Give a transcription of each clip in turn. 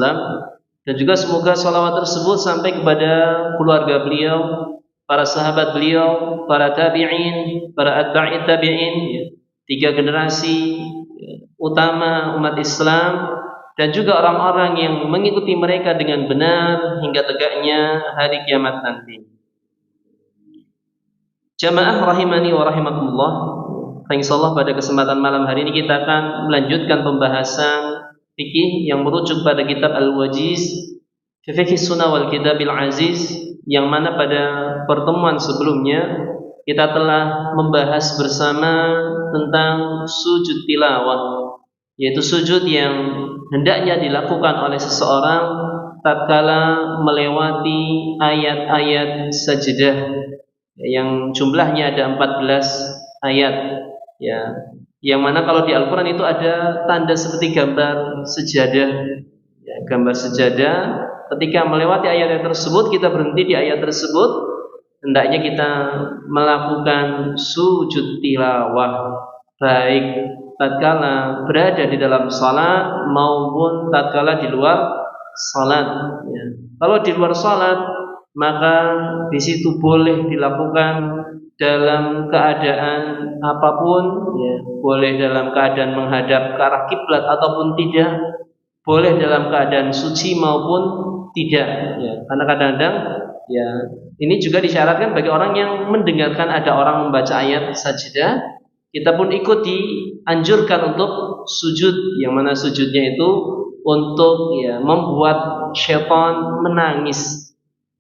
wasallam, dan juga semoga salawat tersebut sampai kepada keluarga beliau, para sahabat beliau, para tabi'in, para atba'i tabi'in, tiga generasi utama umat Islam, dan juga orang-orang yang mengikuti mereka dengan benar hingga tegaknya hari kiamat nanti. Jamaah rahimani wa rahimakumullah, insyaallah pada kesempatan malam hari ini kita akan melanjutkan pembahasan fikih yang merujuk pada kitab Al-Wajiz fi Fiqh Sunnah wal Kitabil Aziz, yang mana pada pertemuan sebelumnya kita telah membahas bersama tentang sujud tilawah, yaitu sujud yang hendaknya dilakukan oleh seseorang tatkala melewati ayat-ayat sajdah yang jumlahnya ada 14 ayat, ya, yang mana kalau di Al-Quran itu ada tanda seperti gambar sejadah, ya, gambar sejadah. Ketika melewati ayat tersebut, kita berhenti di ayat tersebut, hendaknya kita melakukan sujud tilawah, baik tatkala berada di dalam salat maupun tatkala di luar salat, ya. Kalau di luar salat, maka di situ boleh dilakukan dalam keadaan apapun, ya. Boleh dalam keadaan menghadap ke arah kiblat ataupun tidak, boleh dalam keadaan suci maupun tidak, ya. Karena kadang-kadang, ya, ini juga disyaratkan bagi orang yang mendengarkan ada orang membaca ayat sajdah, kita pun ikut dianjurkan untuk sujud, yang mana sujudnya itu untuk, ya, membuat syaitan menangis,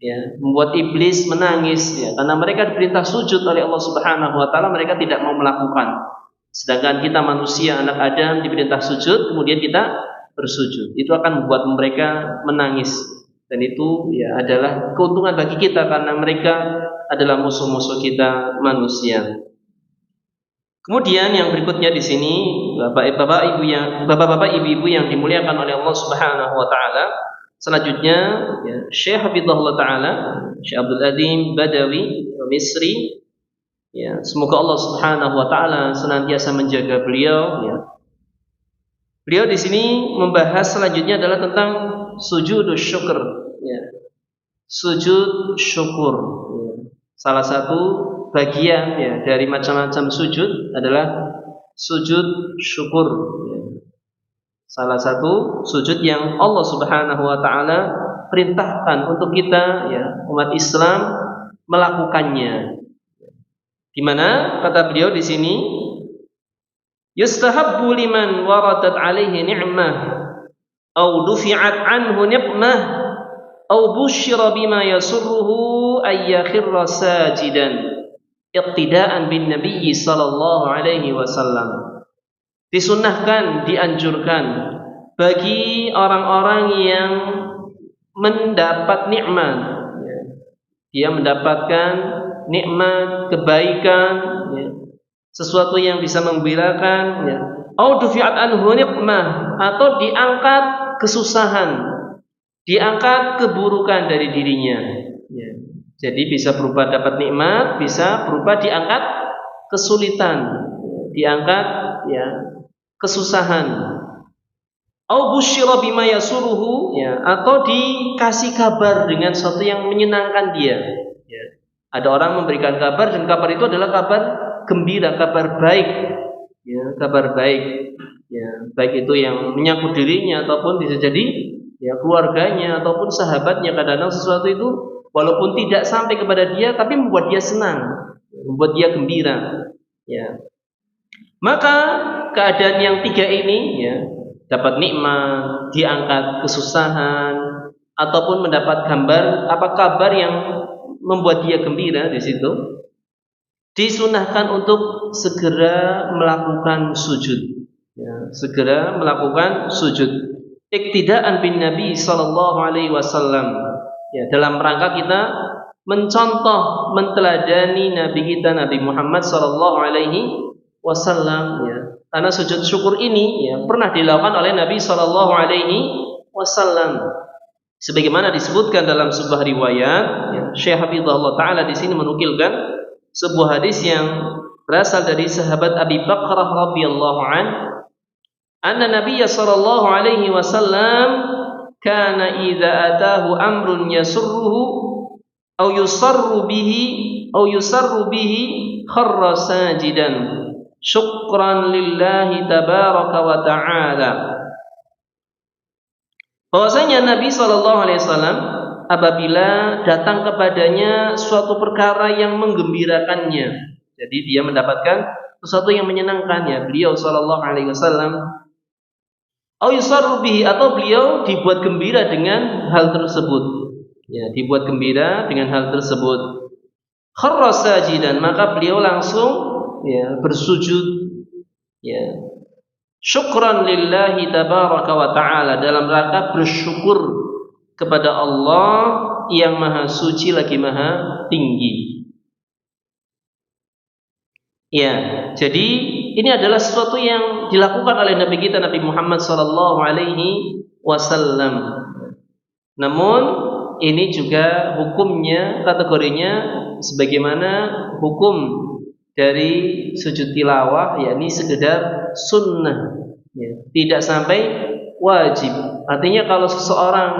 ya, membuat iblis menangis, ya, karena mereka diperintah sujud oleh Allah Subhanahu wa taala, mereka tidak mau melakukan. Sedangkan kita manusia, anak Adam, diperintah sujud, kemudian kita bersujud. Itu akan membuat mereka menangis, dan itu, ya, adalah keuntungan bagi kita karena mereka adalah musuh-musuh kita manusia. Kemudian yang berikutnya di sini, bapak-bapak ibu-ibu yang dimuliakan oleh Allah Subhanahu wa taala, selanjutnya, ya, Syekh Hafizahullah taala, Syekh Abdul Adzim Badawi Misri, ya, semoga Allah Subhanahu wa taala senantiasa menjaga beliau, ya. Beliau di sini membahas selanjutnya adalah tentang sujud syukur, ya. Sujud syukur, ya. Salah satu bagian, ya, dari macam-macam sujud adalah sujud syukur, ya. Salah satu sujud yang Allah Subhanahu wa taala perintahkan untuk kita, ya, umat Islam melakukannya. Di mana kata beliau di sini, yustahabbu liman waradat alaihi ni'mah au dufi'at anhu niqmah au busyira bima yasurruhu ay yakhirra sajidan iqtidaan bin nabiyyi sallallahu alaihi wasallam. Disunnahkan, dianjurkan bagi orang-orang yang mendapat nikmat, ya. Dia mendapatkan nikmat, kebaikan, ya, sesuatu yang bisa menggembirakan, ya. Au dufi'at anhu niqmah, atau diangkat kesusahan, diangkat keburukan dari dirinya, ya. Jadi bisa berupa dapat nikmat, bisa berupa diangkat kesulitan, diangkat, ya, kesusahan. Au busyira bima yasuruhu, ya, atau dikasih kabar dengan sesuatu yang menyenangkan dia, ya. Ada orang memberikan kabar, dan kabar itu adalah kabar gembira, kabar baik, ya, kabar baik, ya, baik itu yang menyangkut dirinya ataupun bisa jadi, ya, keluarganya ataupun sahabatnya. Kadang-kadang sesuatu itu walaupun tidak sampai kepada dia tapi membuat dia senang, membuat dia gembira, ya. Maka keadaan yang tiga ini, ya, dapat nikmat, diangkat kesusahan, ataupun mendapat kabar yang membuat dia gembira, di situ disunahkan untuk segera melakukan sujud, ya, segera melakukan sujud. Iktidaan bin Nabi sallallahu alaihi wasallam, ya, dalam rangka kita mencontoh, menteladani Nabi kita Nabi Muhammad sallallahu alaihi wasallam, ya. Karena sujud syukur ini, ya, pernah dilakukan oleh Nabi sallallahu alaihi wasallam. Sebagaimana disebutkan dalam sebuah riwayat, ya, Syekh Hafizahullah taala di sini menukilkan sebuah hadis yang berasal dari sahabat Abi Bakrah radhiyallahu an, anna Nabiy sallallahu alaihi wasallam kana idza atahu amrun yasurruhu aw yusarru bihi kharra sajidan syukran lillahi tabaraka wa ta'ala. Bahwasanya Nabi SAW apabila datang kepadanya suatu perkara yang menggembirakannya, jadi dia mendapatkan sesuatu yang menyenangkannya, beliau SAW atau beliau dibuat gembira dengan hal tersebut, ya, dibuat gembira dengan hal tersebut, kharra sajidan, maka beliau langsung, ya, bersujud, ya, syukran lillahi tabaraka wa ta'ala, dalam rangka bersyukur kepada Allah yang maha suci lagi maha tinggi. Ya, jadi ini adalah sesuatu yang dilakukan oleh Nabi kita Nabi Muhammad SAW. Namun ini juga hukumnya, kategorinya sebagaimana hukum dari sujud tilawah, yakni sekedar sunnah, ya, tidak sampai wajib. Artinya kalau seseorang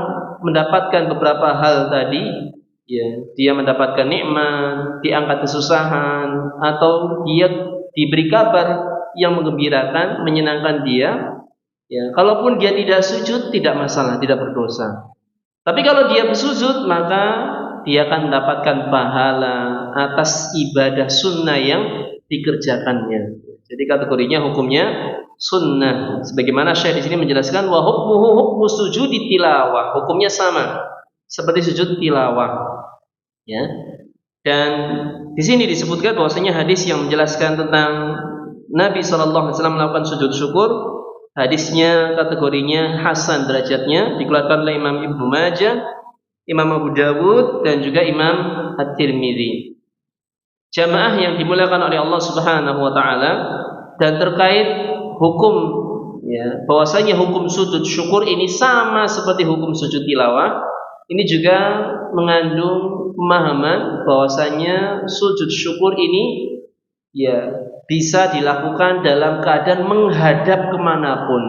mendapatkan beberapa hal tadi, ya, dia mendapatkan nikmat, diangkat kesusahan, atau dia diberi kabar yang menggembirakan, menyenangkan dia, ya, kalaupun dia tidak sujud tidak masalah, tidak berdosa. Tapi kalau dia bersujud, maka dia akan mendapatkan pahala atas ibadah sunnah yang dikerjakannya. Jadi kategorinya hukumnya sunnah. Sebagaimana Syekh di sini menjelaskan wa hukmuhu hukmu sujudi tilawah. Hukumnya sama seperti sujud tilawah. Ya. Dan di sini disebutkan bahwasanya hadis yang menjelaskan tentang Nabi SAW melakukan sujud syukur, hadisnya kategorinya hasan derajatnya, dikeluarkan oleh Imam Ibnu Majah, Imam Abu Dawud, dan juga Imam At-Tirmidzi. Jamaah yang dimuliakan oleh Allah Subhanahu wa taala, dan terkait hukum, ya, bahwasanya hukum sujud syukur ini sama seperti hukum sujud tilawah, ini juga mengandung pemahaman bahwasanya sujud syukur ini, ya, bisa dilakukan dalam keadaan menghadap kemanapun,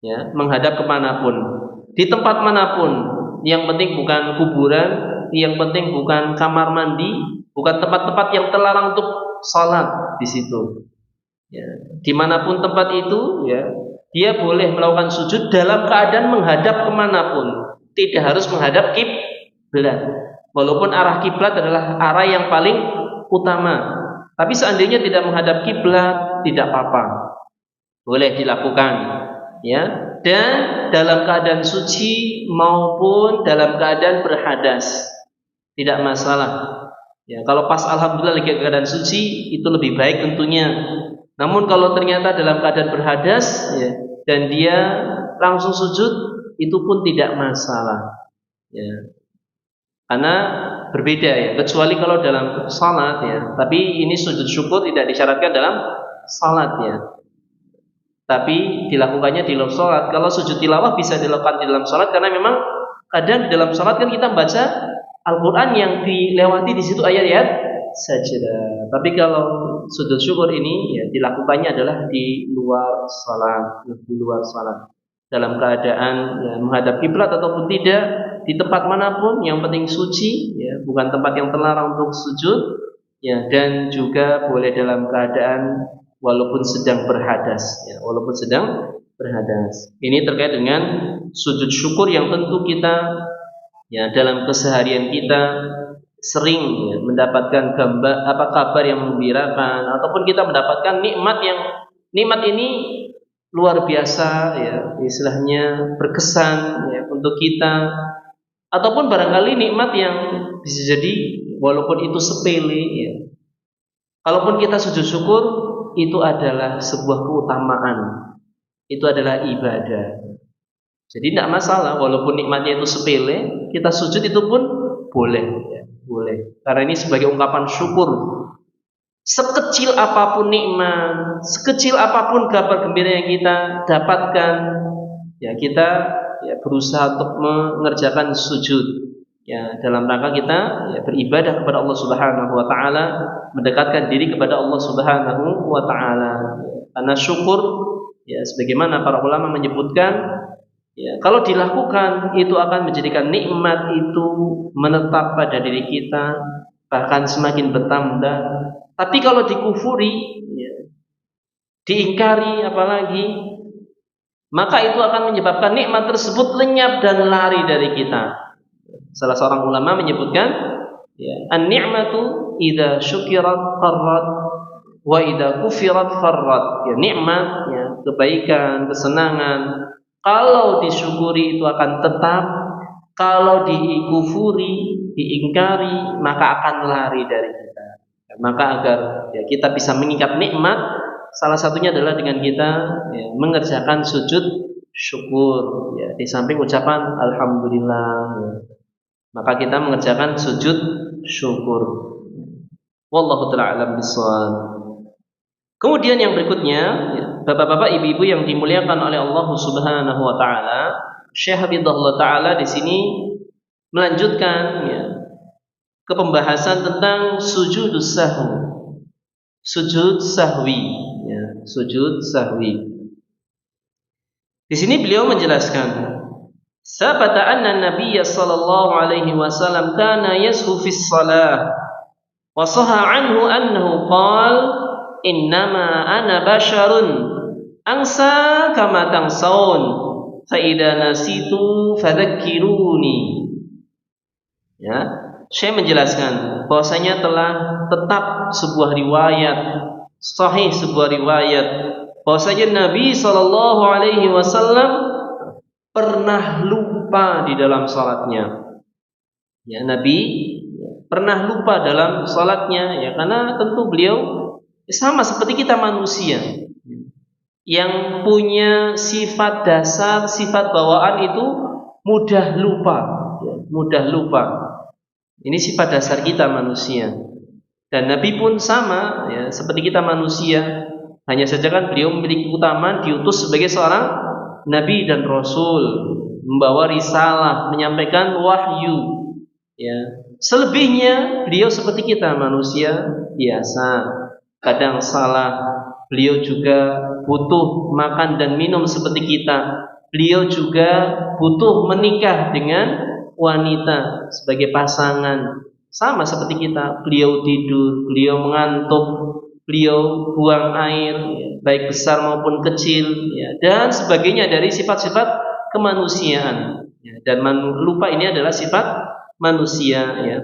ya, menghadap kemanapun, di tempat manapun. Yang penting bukan kuburan, yang penting bukan kamar mandi, bukan tempat-tempat yang terlarang untuk salat di situ. Ya, dimanapun tempat itu, ya, dia boleh melakukan sujud dalam keadaan menghadap kemanapun, tidak harus menghadap kiblat. Walaupun arah kiblat adalah arah yang paling utama, tapi seandainya tidak menghadap kiblat tidak apa-apa, boleh dilakukan, ya. Dan dalam keadaan suci maupun dalam keadaan berhadas tidak masalah. Ya, kalau pas alhamdulillah lagi keadaan suci itu lebih baik tentunya. Namun kalau ternyata dalam keadaan berhadas, ya, dan dia langsung sujud, itu pun tidak masalah, ya. Karena berbeda, ya, kecuali kalau dalam salat, ya. Tapi ini sujud syukur tidak disyaratkan dalam salat, ya. Tapi dilakukannya di dalam salat. Kalau sujud tilawah bisa dilakukan di dalam salat, karena memang kadang di dalam salat kan kita membaca Al-Quran yang dilewati di situ ayat-ayat sajadah. Tapi kalau sujud syukur ini, ya, dilakukannya adalah di luar salat, dalam keadaan, ya, menghadap kiblat ataupun tidak, di tempat manapun, yang penting suci, ya, bukan tempat yang terlarang untuk sujud, ya, dan juga boleh dalam keadaan walaupun sedang berhadas, ya, walaupun sedang berhadas. Ini terkait dengan sujud syukur yang tentu kita, ya, dalam keseharian kita sering, ya, mendapatkan kabar yang menggembirakan, ataupun kita mendapatkan nikmat ini luar biasa, ya, istilahnya berkesan, ya, untuk kita, ataupun barangkali nikmat yang bisa jadi walaupun itu sepele, ya, kalaupun kita sujud syukur itu adalah sebuah keutamaan, itu adalah ibadah. Jadi tidak masalah walaupun nikmatnya itu sepele, kita sujud itu pun boleh, ya, boleh. Karena ini sebagai ungkapan syukur. Sekecil apapun nikmat, sekecil apapun kabar gembira yang kita dapatkan, ya, kita, ya, berusaha untuk mengerjakan sujud, ya, dalam rangka kita, ya, beribadah kepada Allah Subhanahu wa taala, mendekatkan diri kepada Allah Subhanahu wa taala. Karena syukur, ya, sebagaimana para ulama menyebutkan, Ya, kalau dilakukan itu akan menjadikan nikmat itu menetap pada diri kita, bahkan semakin bertambah. Tapi kalau dikufuri, ya, diingkari apalagi, maka itu akan menyebabkan nikmat tersebut lenyap dan lari dari kita. Salah seorang ulama menyebutkan, ya, an-ni'matu idza syukirat qarrat wa idza kufirat farrat. Ya, nikmat, ya, kebaikan, kesenangan, kalau disyukuri itu akan tetap, kalau dikufuri, diingkari, maka akan lari dari kita. Maka agar, ya, kita bisa mengikat nikmat, salah satunya adalah dengan kita, ya, mengerjakan sujud syukur, ya, di samping ucapan alhamdulillah, ya, maka kita mengerjakan sujud syukur. Wallahu ta'ala alam bishawab. Kemudian yang berikutnya, ya, bapak-bapak, ibu-ibu yang dimuliakan oleh Allah Subhanahu wa taala, Syekh Hafizahullah taala di sini melanjutkan, ya, ke pembahasan tentang sujudus sahwi. Sujud sahwi, ya, sujud sahwi. Di sini beliau menjelaskan, sabata anna Nabiy sallallahu alaihi wasallam kana yashu fis shalah wa sahha anhu annahu qala innama ana basharun angsa kama tangsaun fa idza nasitu fadzakkiruni. Ya, saya menjelaskan bahwasanya telah tetap sebuah riwayat sahih, sebuah riwayat bahwasanya Nabi sallallahu alaihi wasallam pernah lupa di dalam salatnya. Ya, Nabi pernah lupa dalam salatnya, ya, karena tentu beliau sama seperti kita manusia yang punya sifat dasar, sifat bawaan itu mudah lupa, ya, mudah lupa. Ini sifat dasar kita manusia. Dan Nabi pun sama, ya, seperti kita manusia. Hanya saja kan beliau memiliki keutamaan diutus sebagai seorang Nabi dan Rasul, membawa risalah, menyampaikan wahyu. Ya, selebihnya beliau seperti kita manusia biasa. Kadang salah, beliau juga butuh makan dan minum seperti kita. Beliau juga butuh menikah dengan wanita sebagai pasangan, sama seperti kita. Beliau tidur, beliau mengantuk, beliau buang air, ya, baik besar maupun kecil, ya, dan sebagainya dari sifat-sifat kemanusiaan, ya, dan lupa ini adalah sifat manusia, ya.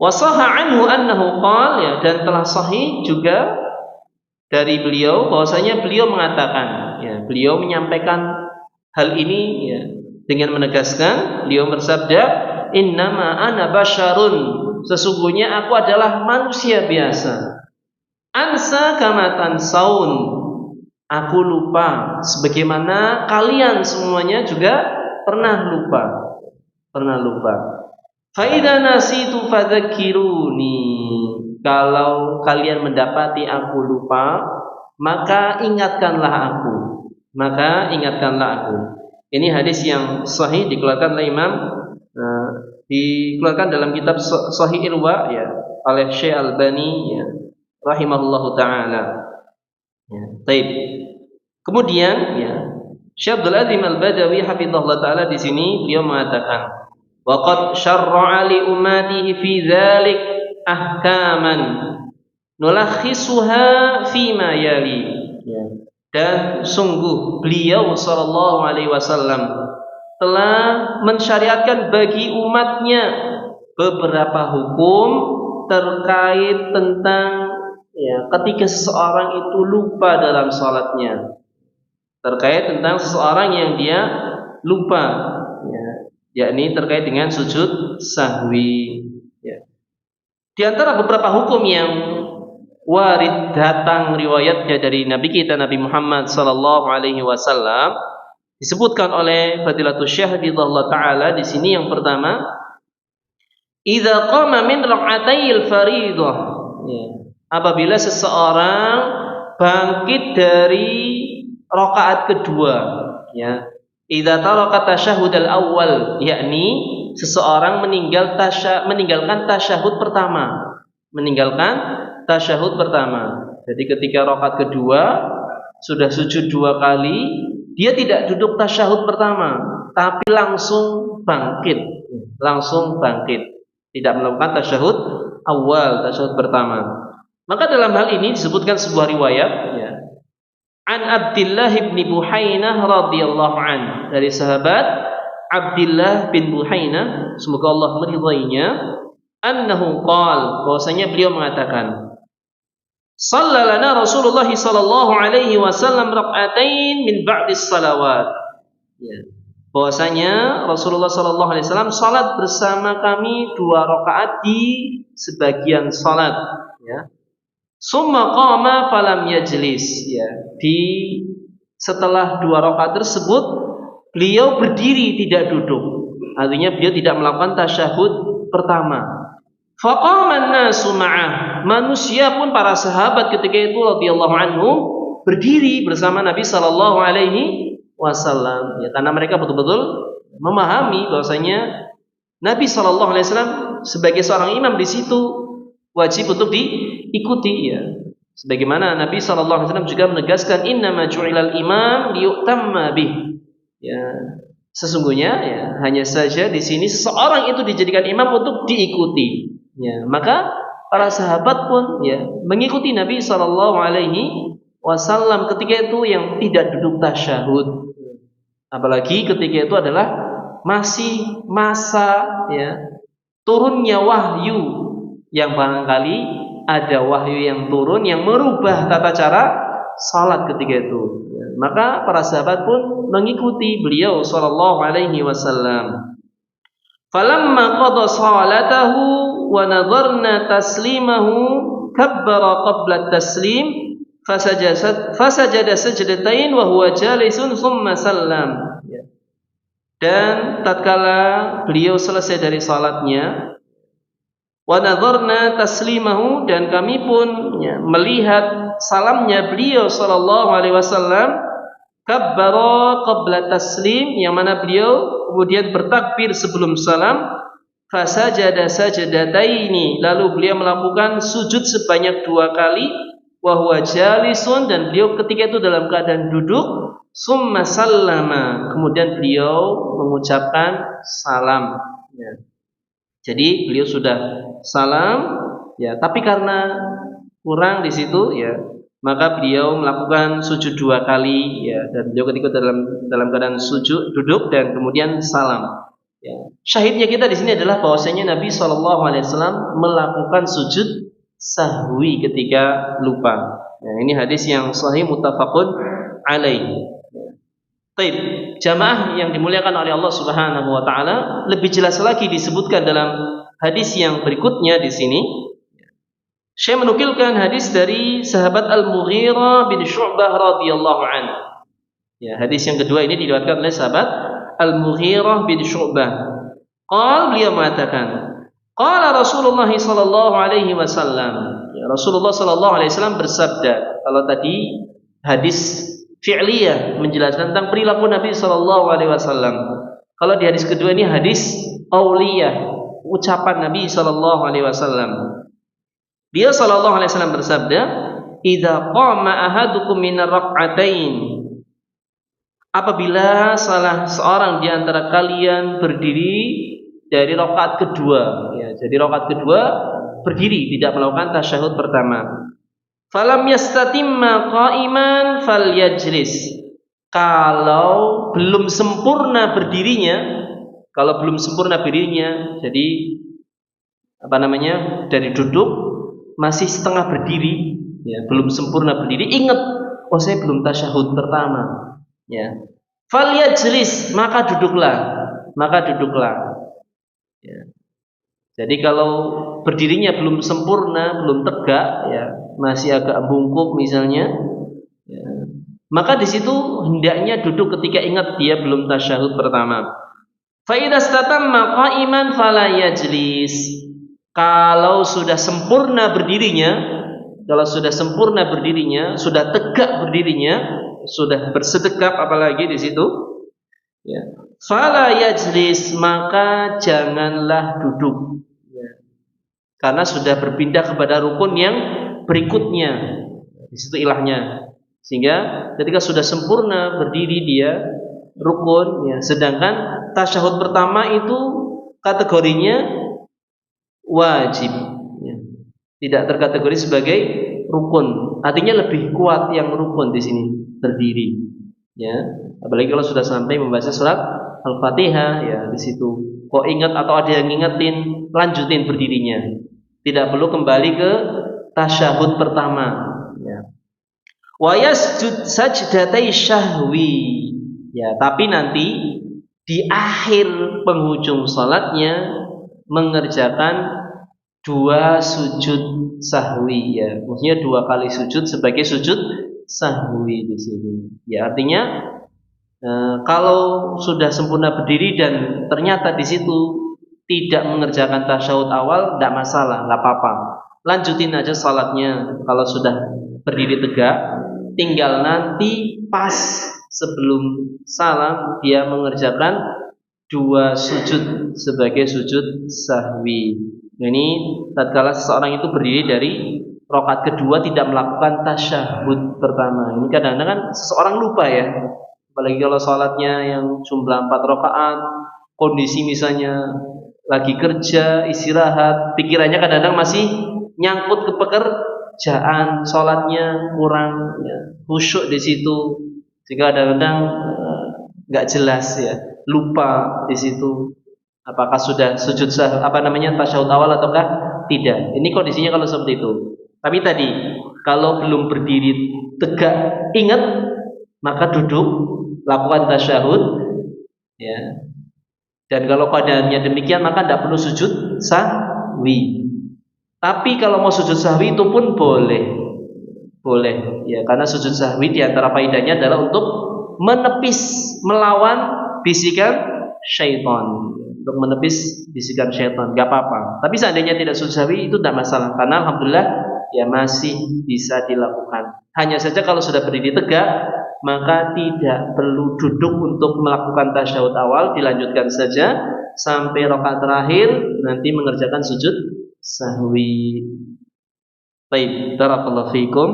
Wasaha anhu annahu qala, ya, dan telah sahih juga dari beliau bahwasanya beliau mengatakan, ya, beliau menyampaikan hal ini, ya, dengan menegaskan, beliau bersabda, innama ana basyarun, sesungguhnya aku adalah manusia biasa. Ansa kama tansaun, aku lupa sebagaimana kalian semuanya juga pernah lupa, pernah lupa. Fa idza nasitu fadzakiruni, kalau kalian mendapati aku lupa, maka ingatkanlah aku, maka ingatkanlah aku. Ini hadis yang sahih dikeluarkan oleh Imam, dikeluarkan dalam kitab Sahih Irwa, ya, oleh Syekh Albani, ya, rahimahullahu taala. Ya, baik. Kemudian, ya, Syekh Abdul Azim Al-Badawi hafizahullah taala di sini beliau mengatakan, wa qad syarra'a li ummatihi fi dzalik ahkaman nulakhisuha fi ma yali. Ya. Dan sungguh beliau sallallahu alaihi wasallam telah mensyariatkan bagi umatnya beberapa hukum terkait tentang, ya, ketika seseorang itu lupa dalam salatnya, terkait tentang seseorang yang dia lupa, ya, yakni terkait dengan sujud sahwi, ya. Di antara beberapa hukum yang warid datang riwayatnya dari Nabi kita Nabi Muhammad sallallahu alaihi wasallam disebutkan oleh Fadilatul Syekh Hafizahullah taala di sini, yang pertama, idza qama min rakaatayil fardhah, ya, apabila seseorang bangkit dari rakaat kedua, ya, idza taraka tasyahhudal awal, yakni seseorang meninggalkan tasyahud pertama, meninggalkan tasyahud pertama. Jadi ketika rakaat kedua sudah sujud 2 kali, dia tidak duduk tasyahud pertama, tapi langsung bangkit, tidak melakukan tasyahud awal, tasyahud pertama. Maka dalam hal ini disebutkan sebuah riwayat, ya, an Abdullah bin Buhainah radhiyallahu an, dari sahabat Abdullah bin Buhainah, semoga Allah meridainya, annahu qala, bahwasanya beliau mengatakan, sallalana Rasulullah sallallahu alaihi wasallam rak'atain min ba'dis salawat. Ya. Bahwasanya Rasulullah sallallahu alaihi wasallam salat bersama kami 2 rakaat di sebagian salat, ya. Summa qama falam yajlis, ya. Setelah 2 rakaat tersebut beliau berdiri, tidak duduk. Artinya beliau tidak melakukan tasyahud pertama. Faqaman nasu ma'ah, manusia pun, para sahabat ketika itu radhiyallahu anhum, berdiri bersama Nabi sallallahu alaihi wasallam, ya, karena mereka betul-betul memahami bahwasanya Nabi sallallahu alaihi wasallam sebagai seorang imam di situ wajib untuk diikuti, ya. Sebagaimana Nabi sallallahu alaihi wasallam juga menegaskan, innama ju'ilal imam liyu'tamma bih. Ya, sesungguhnya, ya, hanya saja di sini seseorang itu dijadikan imam untuk diikuti. Ya, maka para sahabat pun, ya, mengikuti Nabi sallallahu alaihi wasallam ketika itu yang tidak duduk tasyahud. Apalagi ketika itu adalah masih masa, ya, turunnya wahyu, yang barangkali ada wahyu yang turun yang merubah tata cara salat ketika itu. Ya, maka para sahabat pun mengikuti beliau sallallahu alaihi wasallam. Falamma qada salatahu wa nadharna taslimahu kabbara qabla taslim fasajada sajdatain wa huwa jalisun thumma sallam. Dan tatkala beliau selesai dari salatnya, wa nadharna taslimahu, dan kami pun, ya, melihat salamnya beliau sallallahu alaihi wasallam, kabbara qabla taslim, yang mana beliau kemudian bertakbir sebelum salam, fasajada sajdataini, lalu beliau melakukan sujud sebanyak 2 kali, wa huwa jalisun, dan beliau ketika itu dalam keadaan duduk, summa sallama, kemudian beliau mengucapkan salam, ya. Jadi beliau sudah salam, ya, tapi karena kurang di situ, ya, maka beliau melakukan sujud 2 kali, ya, dan beliau ketika dalam keadaan sujud duduk dan kemudian salam. Ya. Syahidnya kita di sini adalah bahwasanya Nabi sallallahu alaihi wasallam melakukan sujud sahwi ketika lupa. Ya, ini hadis yang sahih muttafaqun alaih. Baik, jamaah yang dimuliakan oleh Allah Subhanahu wa taala, lebih jelas lagi disebutkan dalam hadis yang berikutnya di sini. Saya menukilkan hadis dari sahabat Al-Mughirah bin Syu'bah radhiyallahu anhu. Ya, hadis yang kedua ini diriwayatkan oleh sahabat Al-Mughirah bin Syu'bah. Beliau mengatakan, qala Rasulullah sallallahu alaihi wasallam. Ya, Rasulullah sallallahu alaihi wasallam bersabda. Kalau tadi hadis fi'liyah menjelaskan tentang perilaku Nabi sallallahu alaihi wasallam. Kalau di hadis kedua ini hadis qauliyah, ucapan Nabi sallallahu alaihi wasallam. Dia sallallahu alaihi wasallam bersabda, "Idza qama ahadukum min rak'atain." Apabila salah seorang di antara kalian berdiri dari rakaat kedua, ya, jadi rakaat kedua berdiri, tidak melakukan tasyahud pertama. Falam yastatimma qa'iman falyajlis. Kalau belum sempurna berdirinya, jadi dari duduk masih setengah berdiri, ya, belum sempurna berdiri, ingat, oh saya belum tasyahud pertama, ya. Falyajlis, maka duduklah. Ya. Jadi kalau berdirinya belum sempurna, belum tegak, ya, masih agak bungkuk misalnya, ya, maka di situ hendaknya duduk ketika ingat dia belum tasyahud pertama. Fa idza statamma qa'iman fala yajlis. Kalau sudah sempurna berdirinya, sudah tegak berdirinya, sudah bersedekap apalagi di situ, ya, fala yajlis, maka janganlah duduk, ya, karena sudah berpindah kepada rukun yang berikutnya. Di situ ilahnya. Sehingga ketika sudah sempurna berdiri dia rukun, ya. Sedangkan tasyahud pertama itu kategorinya wajib, ya. Tidak terkategori sebagai rukun. Artinya lebih kuat yang rukun di sini berdiri, ya. Apalagi kalau sudah sampai membaca surat Al-Fatihah, ya, di situ. Kok ingat atau ada yang ngingetin, lanjutin berdirinya. Tidak perlu kembali ke tasyahud pertama, ya. Wa yasjud sajdatai syahwi, ya, tapi nanti di akhir penghujung salatnya mengerjakan 2 sujud sahwi, ya. Maksudnya 2 kali sujud sebagai sujud sahwi di sini. Ya, artinya kalau sudah sempurna berdiri dan ternyata di situ tidak mengerjakan tasyahud awal, tidak masalah, nggak apa-apa. Lanjutin aja salatnya. Kalau sudah berdiri tegak, tinggal nanti pas sebelum salam dia mengerjakan 2 sujud sebagai sujud sahwi. Ini tatkala seseorang itu berdiri dari rakaat kedua tidak melakukan tasyahud pertama. Ini kadang-kadang kan seseorang lupa, ya. Apalagi kalau sholatnya yang jumlah 4 rakaat, kondisi misalnya lagi kerja, istirahat, pikirannya kadang-kadang masih nyangkut ke pekerjaan, sholatnya kurang, ya, khusyuk di situ, sehingga kadang-kadang nggak jelas, ya, lupa di situ. Apakah sudah sujud tasyahud awal ataukah tidak? Ini kondisinya kalau seperti itu. Tapi tadi kalau belum berdiri tegak, ingat, maka duduk, lakukan tasyahud, ya. Dan kalau keadaannya demikian maka tidak perlu sujud sahwi. Tapi kalau mau sujud sahwi itu pun boleh, ya, karena sujud sahwi diantara faedahnya adalah untuk menepis, melawan bisikan syaitan, untuk menepis bisikan syaitan, nggak apa-apa. Tapi seandainya tidak sujud sahwi itu tidak masalah, karena alhamdulillah, ya, masih bisa dilakukan. Hanya saja kalau sudah berdiri tegak, maka tidak perlu duduk untuk melakukan tasyahud awal, dilanjutkan saja sampai rakaat terakhir nanti mengerjakan sujud sahwi. Baik, barakallahu fiikum.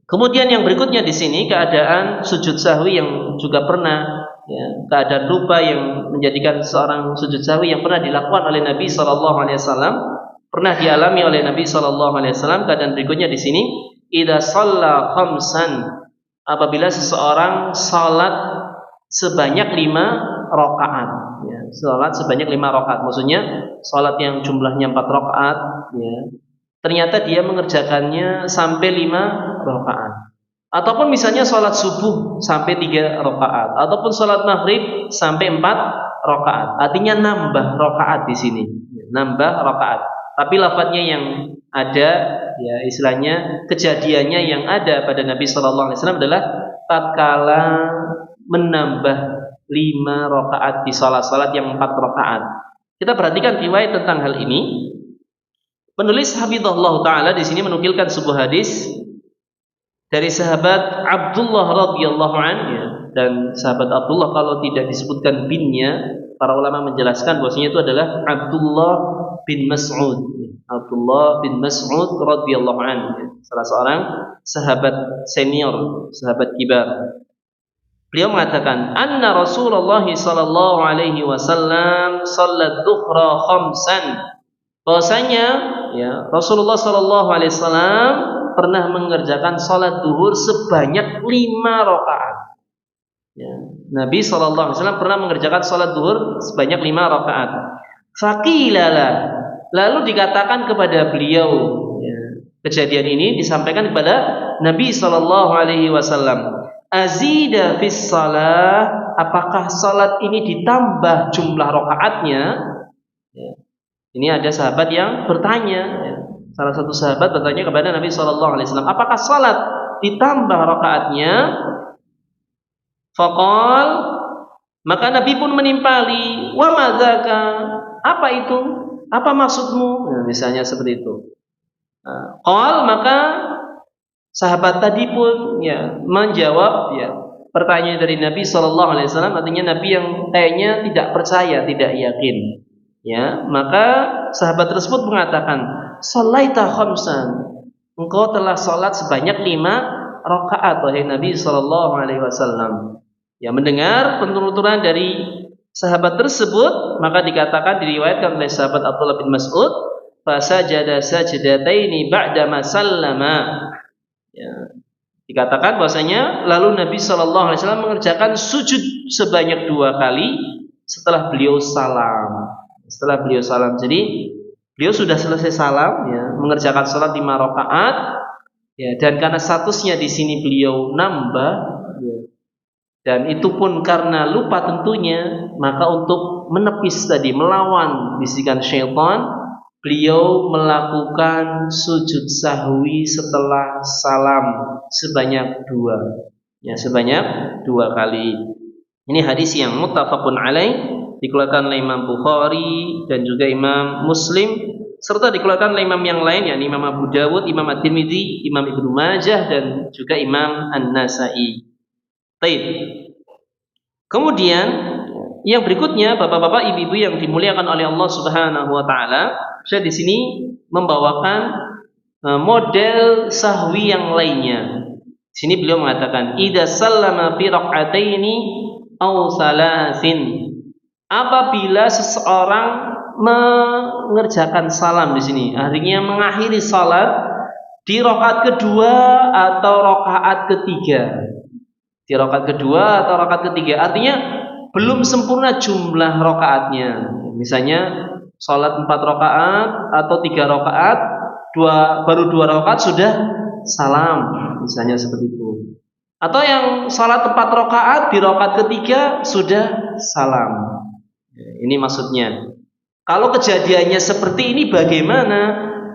Kemudian yang berikutnya di sini keadaan sujud sahwi yang juga pernah, ya, keadaan lupa yang menjadikan seorang sujud sahwi yang pernah dilakukan oleh Nabi sallallahu alaihi wasallam, pernah dialami oleh Nabi sallallahu alaihi wasallam. Keadaan berikutnya di sini, idza shalla khamsan, apabila seseorang salat sebanyak 5 rakaat, ya, salat sebanyak 5 rakaat, maksudnya salat yang jumlahnya 4 rakaat, ya, ternyata dia mengerjakannya sampai 5 rakaat. Ataupun misalnya salat subuh sampai 3 rakaat, ataupun salat maghrib sampai 4 rakaat. Artinya nambah rakaat di sini, nambah rakaat. Tapi lafadznya yang ada, ya, istilahnya kejadiannya yang ada pada Nabi sallallahu alaihi wasallam adalah tatkala menambah 5 rakaat di salat-salat yang 4 rakaat. Kita perhatikan riwayat tentang hal ini. Penulis hafizahullah taala di sini menukilkan sebuah hadis dari sahabat Abdullah radhiyallahu anhu, ya. Dan sahabat Abdullah kalau tidak disebutkan binnya, para ulama menjelaskan bahwasanya itu adalah Abdullah bin Mas'ud. Abdullah bin Mas'ud radhiyallahu anhu, salah seorang sahabat senior, sahabat kibar. Beliau mengatakan, anna Rasulullah sallallahu alaihi wasallam salat dhuhra khamsan. Bahwasanya, ya, Rasulullah sallallahu alaihi wasallam pernah mengerjakan salat duhur sebanyak 5 rakaat. Ya, Nabi sallallahu alaihi wasallam pernah mengerjakan salat duhur sebanyak 5 rakaat. Faqilala, lalu dikatakan kepada beliau, ya, kejadian ini disampaikan kepada Nabi sallallahu alaihi wasallam, azida fis shalah, apakah salat ini ditambah jumlah rakaatnya? Ya. Ini ada sahabat yang bertanya, ya. Salah satu sahabat bertanya kepada Nabi sallallahu alaihi wasallam, apakah salat ditambah rakaatnya? Faqal, maka Nabi pun menimpali, wa madzaka, apa itu? Apa maksudmu? Nah, misalnya seperti itu. Qal, maka sahabat tadi pun, ya, menjawab, ya, pertanyaan dari Nabi sallallahu alaihi wasallam, artinya Nabi yang kayaknya tidak percaya, tidak yakin. Ya, maka sahabat tersebut mengatakan, "Shalaita khamsan." Engkau telah salat sebanyak 5 rakaat wahai Nabi sallallahu alaihi wasallam. Ya, mendengar penuturan dari sahabat tersebut, maka dikatakan, diriwayatkan oleh sahabat Abdullah bin Mas'ud, fasajada sajdataini ba'da ma sallama. Ya, dikatakan bahwasanya lalu Nabi sallallahu alaihi wasallam mengerjakan sujud sebanyak 2 kali setelah beliau salam. Setelah beliau salam. Jadi beliau sudah selesai salam, ya, mengerjakan salat 5 rakaat, ya, dan karena statusnya di sini beliau nambah, ya, dan itu pun karena lupa tentunya, maka untuk menepis tadi, melawan bisikan syaitan, beliau melakukan sujud sahwi setelah salam sebanyak 2, ya, sebanyak 2 kali. Ini hadis yang muttafaqun alaih, dikeluarkan oleh Imam Bukhari dan juga Imam Muslim, serta dikeluarkan oleh imam yang lain, yakni Imam Abu Dawud, Imam At-Tirmidzi, Imam Ibnu Majah, dan juga Imam An-Nasai. Baik. Kemudian yang berikutnya, bapak-bapak, ibu-ibu yang dimuliakan oleh Allah Subhanahu wa taala, saya di sini membawakan model sahwi yang lainnya. Di sini beliau mengatakan, idza sallama fi raq'ataini aw salasin. Apabila seseorang mengerjakan salam di sini, artinya mengakhiri salat di rakaat kedua atau rakaat ketiga. Di rakaat kedua atau rakaat ketiga, artinya belum sempurna jumlah rakaatnya. Misalnya salat 4 rakaat atau 3 rakaat, baru 2 rakaat sudah salam, misalnya seperti itu. Atau yang salat 4 rakaat, di rakaat ketiga sudah salam. Ini maksudnya. Kalau kejadiannya seperti ini bagaimana?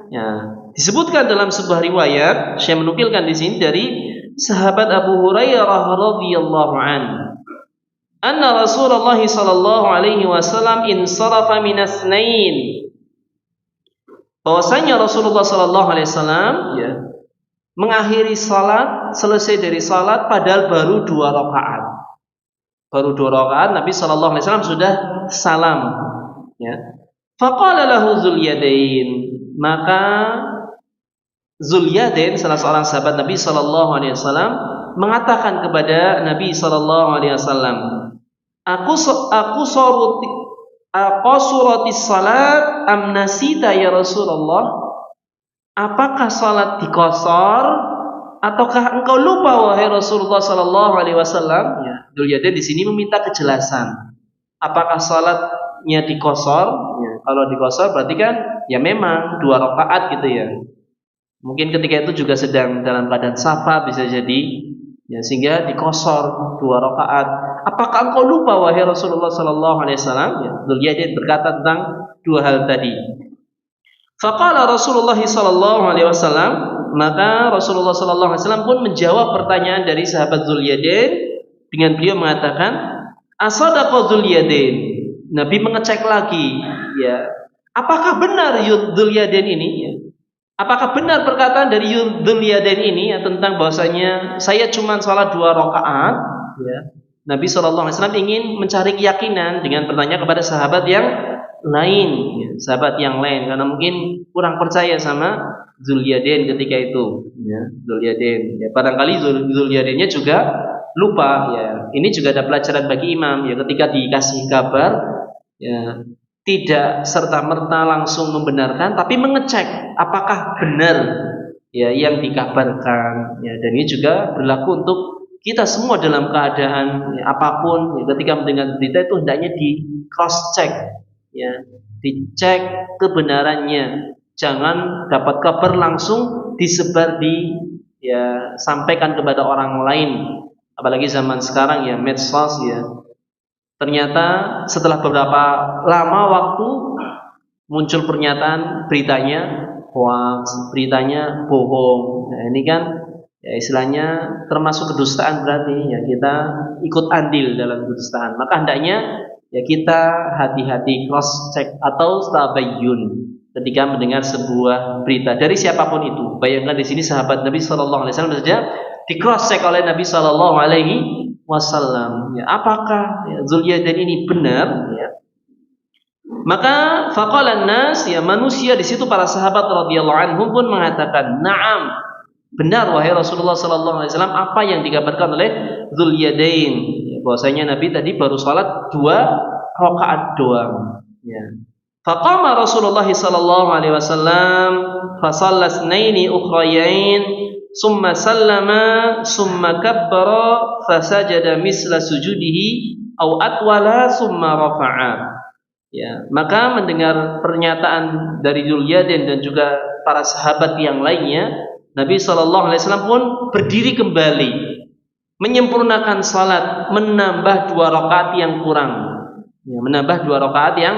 Ya, disebutkan dalam sebuah riwayat, saya menukilkan di sini dari sahabat Abu Hurairah radhiyallahu anhu, anna Rasulullah sallallahu alaihi wasallam insarafa minas nain. Bahwasanya Rasulullah sallallahu alaihi wasallam, ya, mengakhiri salat, selesai dari salat padahal baru 2 rakaat. Baru 2 rakaat Nabi sallallahu alaihi wasallam sudah salam, ya. Faqala lahu Zulyadain, maka Zulyadain, salah seorang sahabat Nabi sallallahu alaihi wasallam, mengatakan kepada Nabi sallallahu alaihi wasallam, aku suratis salat am nasita ya Rasulullah? Apakah salat dikosor ataukah engkau lupa wahai Rasulullah sallallahu alaihi wasallam? Ya, Zulyadain di sini meminta kejelasan. Apakah salatnya dikosor? Ya, kalau dikosor berarti kan ya memang 2 rakaat gitu ya. Mungkin ketika itu juga sedang dalam keadaan safar, bisa jadi, ya, sehingga dikosor 2 rakaat. Apakah engkau lupa wahai Rasulullah sallallahu alaihi wasallam? Ya, Zulyadain berkata tentang 2 hal tadi. Faqala Rasulullah sallallahu alaihi wasallam, maka Rasulullah sallallahu alaihi wasallam pun menjawab pertanyaan dari sahabat Zulyadain dengan beliau mengatakan, asadaqa Zulyadain. Nabi mengecek lagi, ya, apakah benar Zulyadain ini, ya? Apakah benar perkataan dari Zulyadain ini, ya, tentang bahwasanya saya cuma salat 2 rakaat, ya. Nabi sallallahu alaihi wasallam ingin mencari keyakinan dengan bertanya kepada sahabat yang lain, ya, sahabat yang lain, karena mungkin kurang percaya sama Zulyadain ketika itu, ya, Zulyadain. Ya, barangkali Zulyadainnya juga lupa, ya. Ini juga ada pelajaran bagi imam, ya, ketika dikasih kabar, ya, tidak serta-merta langsung membenarkan, tapi mengecek apakah benar, ya, yang dikabarkan, ya. Dan ini juga berlaku untuk kita semua dalam keadaan, ya, apapun, ya, ketika mendengar berita itu hendaknya di cross check, ya, dicek kebenarannya. Jangan dapat kabar langsung disebar ya, sampaikan kepada orang lain. Apalagi zaman sekarang, ya, medsos, ya. Ternyata setelah beberapa lama waktu muncul pernyataan beritanya hoax, beritanya bohong. Nah, ini kan, ya, istilahnya termasuk kedustaan, berarti, ya, kita ikut andil dalam kedustaan. Maka hendaknya, ya, kita hati-hati cross check atau tabayyun ketika mendengar sebuah berita dari siapapun itu. Bayangkan di sini sahabat Nabi sallallahu alaihi wasallam saja di cross check oleh Nabi sallallahu alaihi wasallam, ya, apakah, ya, Zulyadain ini benar, ya. Maka faqalan nas, ya, manusia di situ para sahabat radhiyallahu anhum pun mengatakan, "Na'am." benar wahai Rasulullah sallallahu alaihi wasallam apa yang dikabarkan oleh Dzulyadain, ya, bahwasanya Nabi tadi baru salat 2 rakaat doang, ya. Faqama Rasulullah sallallahu alaihi wasallam fa shalla tsnaini ukhrayain summa sallama summa kabbara fa sajada misla sujudihi au atwala summa rafa'a. Ya, maka mendengar pernyataan dari Dzulyadain dan juga para sahabat yang lainnya, Nabi sallallahu alaihi wasallam pun berdiri kembali, menyempurnakan salat, menambah 2 rakaat yang kurang. Ya, menambah 2 rakaat yang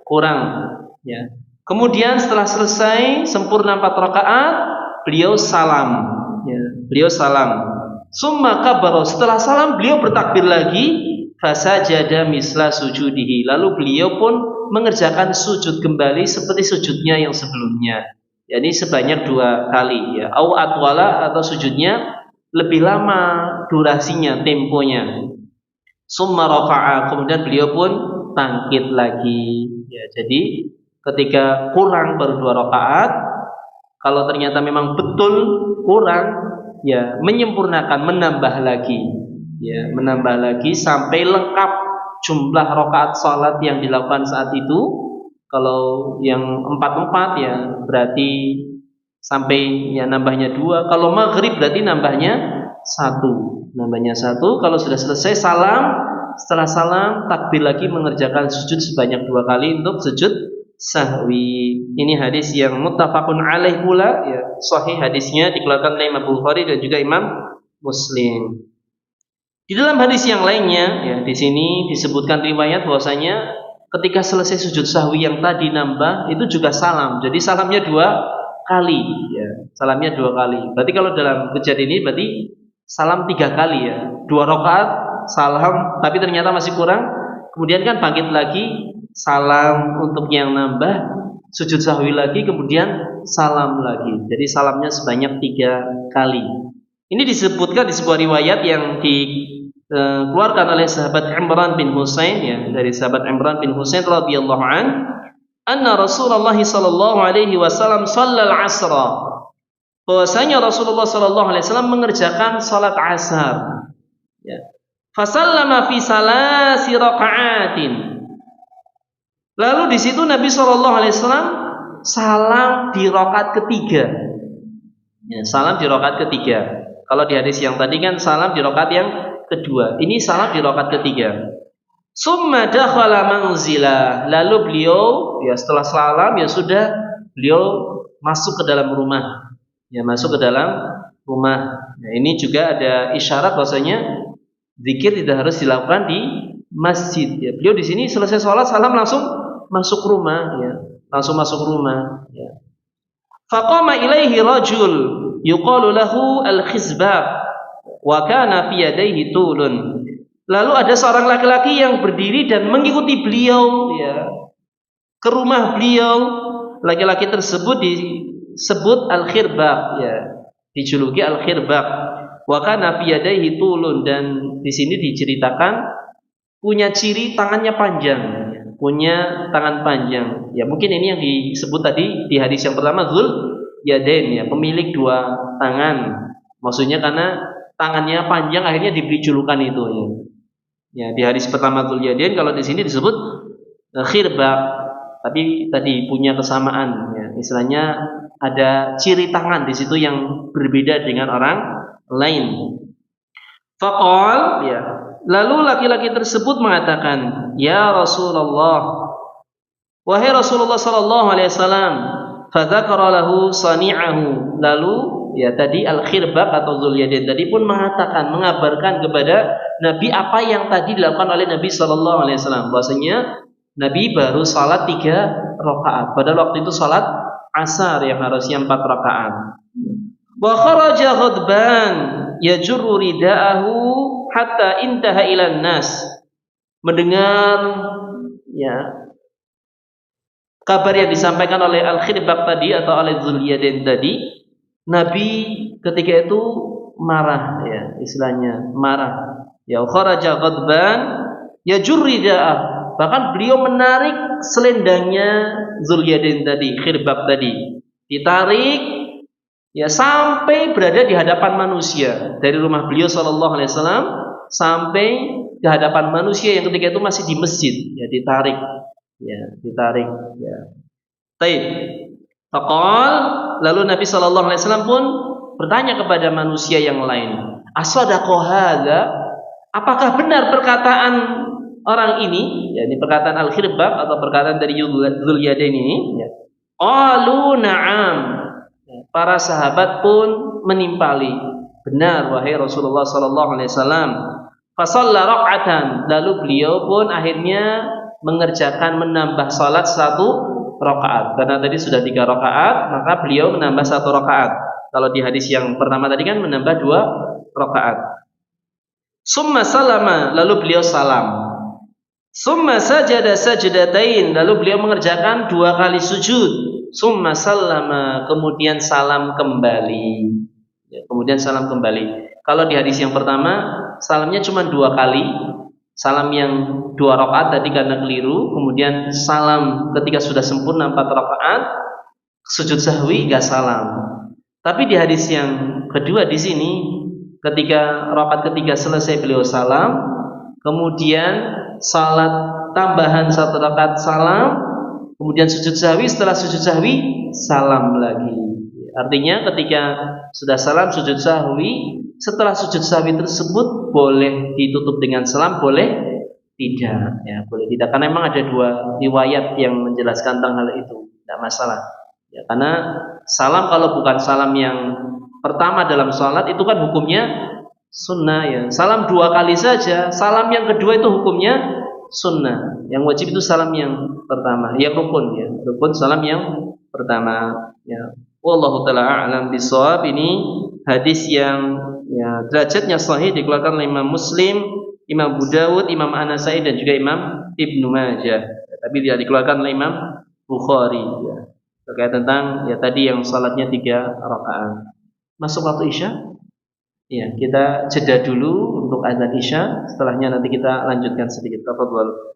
kurang. Ya. Kemudian setelah selesai sempurna 4 rakaat, beliau salam. Ya, beliau salam. Summa kabbara, setelah salam beliau bertakbir lagi. Fasajada misla sujudihi, lalu beliau pun mengerjakan sujud kembali seperti sujudnya yang sebelumnya. Yani sebanyak 2 kali, ya. Au atwala, atau sujudnya lebih lama durasinya, temponya. Summa rafa'a, kemudian beliau pun bangkit lagi. Ya, jadi ketika kurang baru 2 rakaat, kalau ternyata memang betul kurang, ya menyempurnakan, menambah lagi. Ya, menambah lagi sampai lengkap jumlah rakaat salat yang dilakukan saat itu. Kalau yang 4-4 ya berarti sampai ya nambahnya 2. Kalau maghrib berarti nambahnya 1. Nambahnya 1. Kalau sudah selesai salam, setelah salam takbir lagi mengerjakan sujud sebanyak 2 kali untuk sujud sahwi. Ini hadis yang muttafaqun alaih pula, ya, sahih hadisnya dikeluarkan oleh Imam Bukhari dan juga Imam Muslim. Di dalam hadis yang lainnya, ya, di sini disebutkan riwayat bahwasanya ketika selesai sujud sahwi yang tadi nambah itu juga salam. Jadi salamnya 2 kali, ya. Salamnya 2 kali. Berarti kalau dalam kejadian ini berarti salam 3 kali, ya. 2 rakaat salam, tapi ternyata masih kurang. Kemudian kan bangkit lagi, salam untuk yang nambah, sujud sahwi lagi, kemudian salam lagi. Jadi salamnya sebanyak 3 kali. Ini disebutkan di sebuah riwayat yang dikeluarkan oleh sahabat Imran bin Husain, ya, dari sahabat Imran bin Husain radhiyallahu an, anna Rasulullah sallallahu alaihi wasallam shallal asra. Bahwasanya Rasulullah sallallahu alaihi wasallam mengerjakan salat asar. Ya. Fasallama fi salasi raka'atin. Lalu di situ Nabi sallallahu alaihi wasallam salam di rakaat ketiga. Ya, salam di rakaat ketiga. Kalau di hadis yang tadi kan salam di rakaat yang kedua. Ini salam di rakaat ketiga. Summa dakhala manzila. Lalu beliau, ya setelah salam ya sudah, beliau masuk ke dalam rumah. Ya, masuk ke dalam rumah. Nah, ini juga ada isyarat bahwasanya zikir tidak harus dilakukan di masjid. Ya, beliau di sini selesai sholat salam langsung masuk rumah. Ya, langsung masuk rumah. Ya. Faqama ilaihi rajul yuqalu lahu al-khizbab wa kana fi yadayhi tulun. Lalu ada seorang laki-laki yang berdiri dan mengikuti beliau, ya, ke rumah beliau. Laki-laki tersebut disebut al-khirbaq, ya, dijuluki al-khirbaq. Wa kana fi yadayhi tulun, dan di sini diceritakan punya ciri tangannya panjang, ya, punya tangan panjang. Ya, mungkin ini yang disebut tadi di hadis yang pertama Dzulyadain, ya, pemilik 2 tangan. Maksudnya karena tangannya panjang akhirnya diberi julukan itu, ya. Ya, di hadis pertama Dzulyadain, kalau di sini disebut khirbaq, tapi tadi punya kesamaan, ya. Istilahnya ada ciri tangan di situ yang berbeda dengan orang lain. Faqal, ya. Lalu laki-laki tersebut mengatakan, "Ya Rasulullah, wahai Rasulullah sallallahu alaihi wasallam." Fadzakara lahu sani'ahu. Lalu, ya, tadi al-khirbaq atau Dzulyadain tadi pun mengatakan, mengabarkan kepada Nabi apa yang tadi dilakukan oleh Nabi sallallahu alaihi wasallam. Bahwasanya Nabi baru salat 3 rakaat. Padahal waktu itu salat asar yang harusnya 4 rakaat. Wa kharaja ghadban yajurru ridaahu hatta intaha ilan nas. Mendengar, ya, kabar yang disampaikan oleh al-khirbaq tadi atau oleh Dzulyadain tadi, Nabi ketika itu marah, ya, istilahnya marah. Ya, kharaja ghadban yajurru ridaah. Bahkan beliau menarik selendangnya Dzulyadain tadi, khirbaq tadi. Ditarik, Ya, sampai berada di hadapan manusia. Dari rumah beliau sallallahu alaihi wasallam sampai ke hadapan manusia yang ketika itu masih di masjid, ya ditarik. Ya, ditarik, ya. Baik. Faqal, lalu Nabi sallallahu alaihi wasallam pun bertanya kepada manusia yang lain, "Ashadaqa hadza?" Apakah benar perkataan orang ini, yakni perkataan Al-Khirbab atau perkataan dari Dzuliyadain ini, ya. Qalu na'am. Para sahabat pun menimpali, benar wahai Rasulullah sallallahu alaihi wasallam. Fa shalla raq'atan, lalu beliau pun akhirnya mengerjakan menambah salat satu rakaat. Karena tadi sudah 3 rakaat, maka beliau menambah 1 rakaat. Kalau di hadis yang pertama tadi kan menambah 2 rakaat. Summa salama, lalu beliau salam. Summa sajada sajdatain, lalu beliau mengerjakan 2 kali sujud. Summa sallama, kemudian salam kembali. Ya, kemudian salam kembali. Kalau di hadis yang pertama, salamnya cuma 2 kali. Salam yang 2 rakaat tadi karena keliru. Kemudian salam ketika sudah sempurna 4 rakaat. Sujud sahwi gak salam. Tapi di hadis yang kedua di sini, ketika rakaat ketiga selesai beliau salam, kemudian salat tambahan 1 rakaat salam, kemudian sujud sahwi, setelah sujud sahwi salam lagi. Artinya ketika sudah salam sujud sahwi, setelah sujud sahwi tersebut boleh ditutup dengan salam, boleh tidak, ya boleh tidak, karena memang ada 2 riwayat yang menjelaskan tentang hal itu, tidak masalah. Ya, karena salam kalau bukan salam yang pertama dalam salat itu kan hukumnya sunnah, ya. Salam 2 kali saja. Salam yang kedua itu hukumnya sunnah. Yang wajib itu salam yang pertama, yang rukun, ya. Rukun salam yang pertama, ya. Wallahu taala a'lam bishawab. Ini hadis yang ya derajatnya sahih, dikeluarkan oleh Imam Muslim, Imam Abu Dawud, Imam An-Nasa'i dan juga Imam Ibnu Majah. Ya, tapi tidak dikeluarkan oleh Imam Bukhari, ya. Terkait tentang ya tadi yang salatnya 3 rakaat. Masuk waktu Isya? Ya, kita jeda dulu untuk azan Isya. Setelahnya nanti kita lanjutkan sedikit. Tafadhol.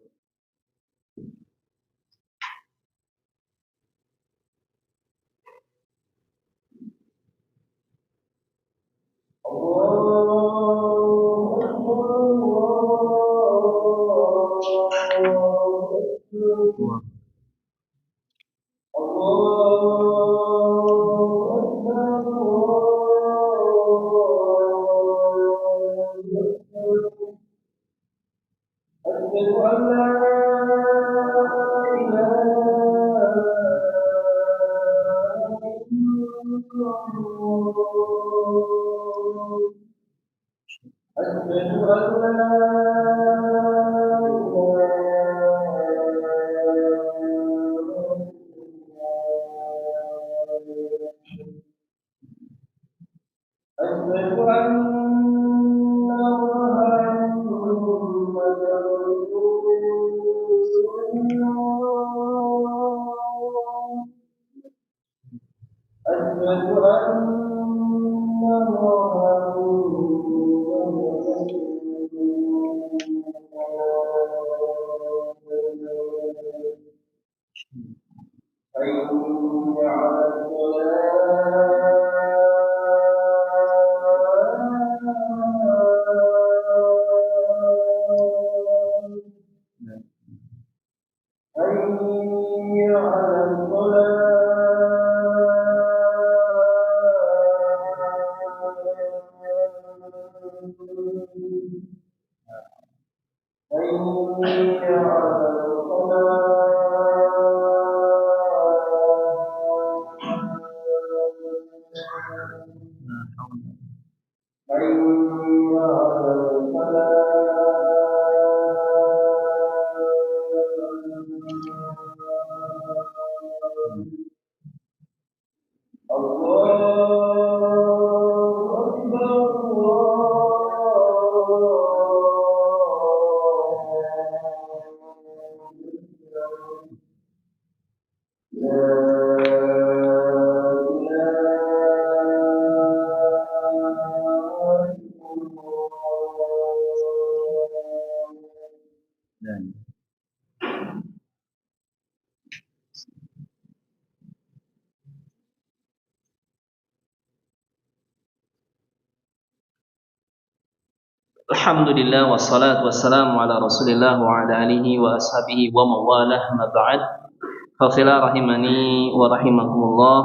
Alhamdulillah wassalatu wassalamu ala Rasulillah wa ala alihi wa ashabihi wa mawalah ma ba'd. Fakhila rahimani wa rahimakumullah.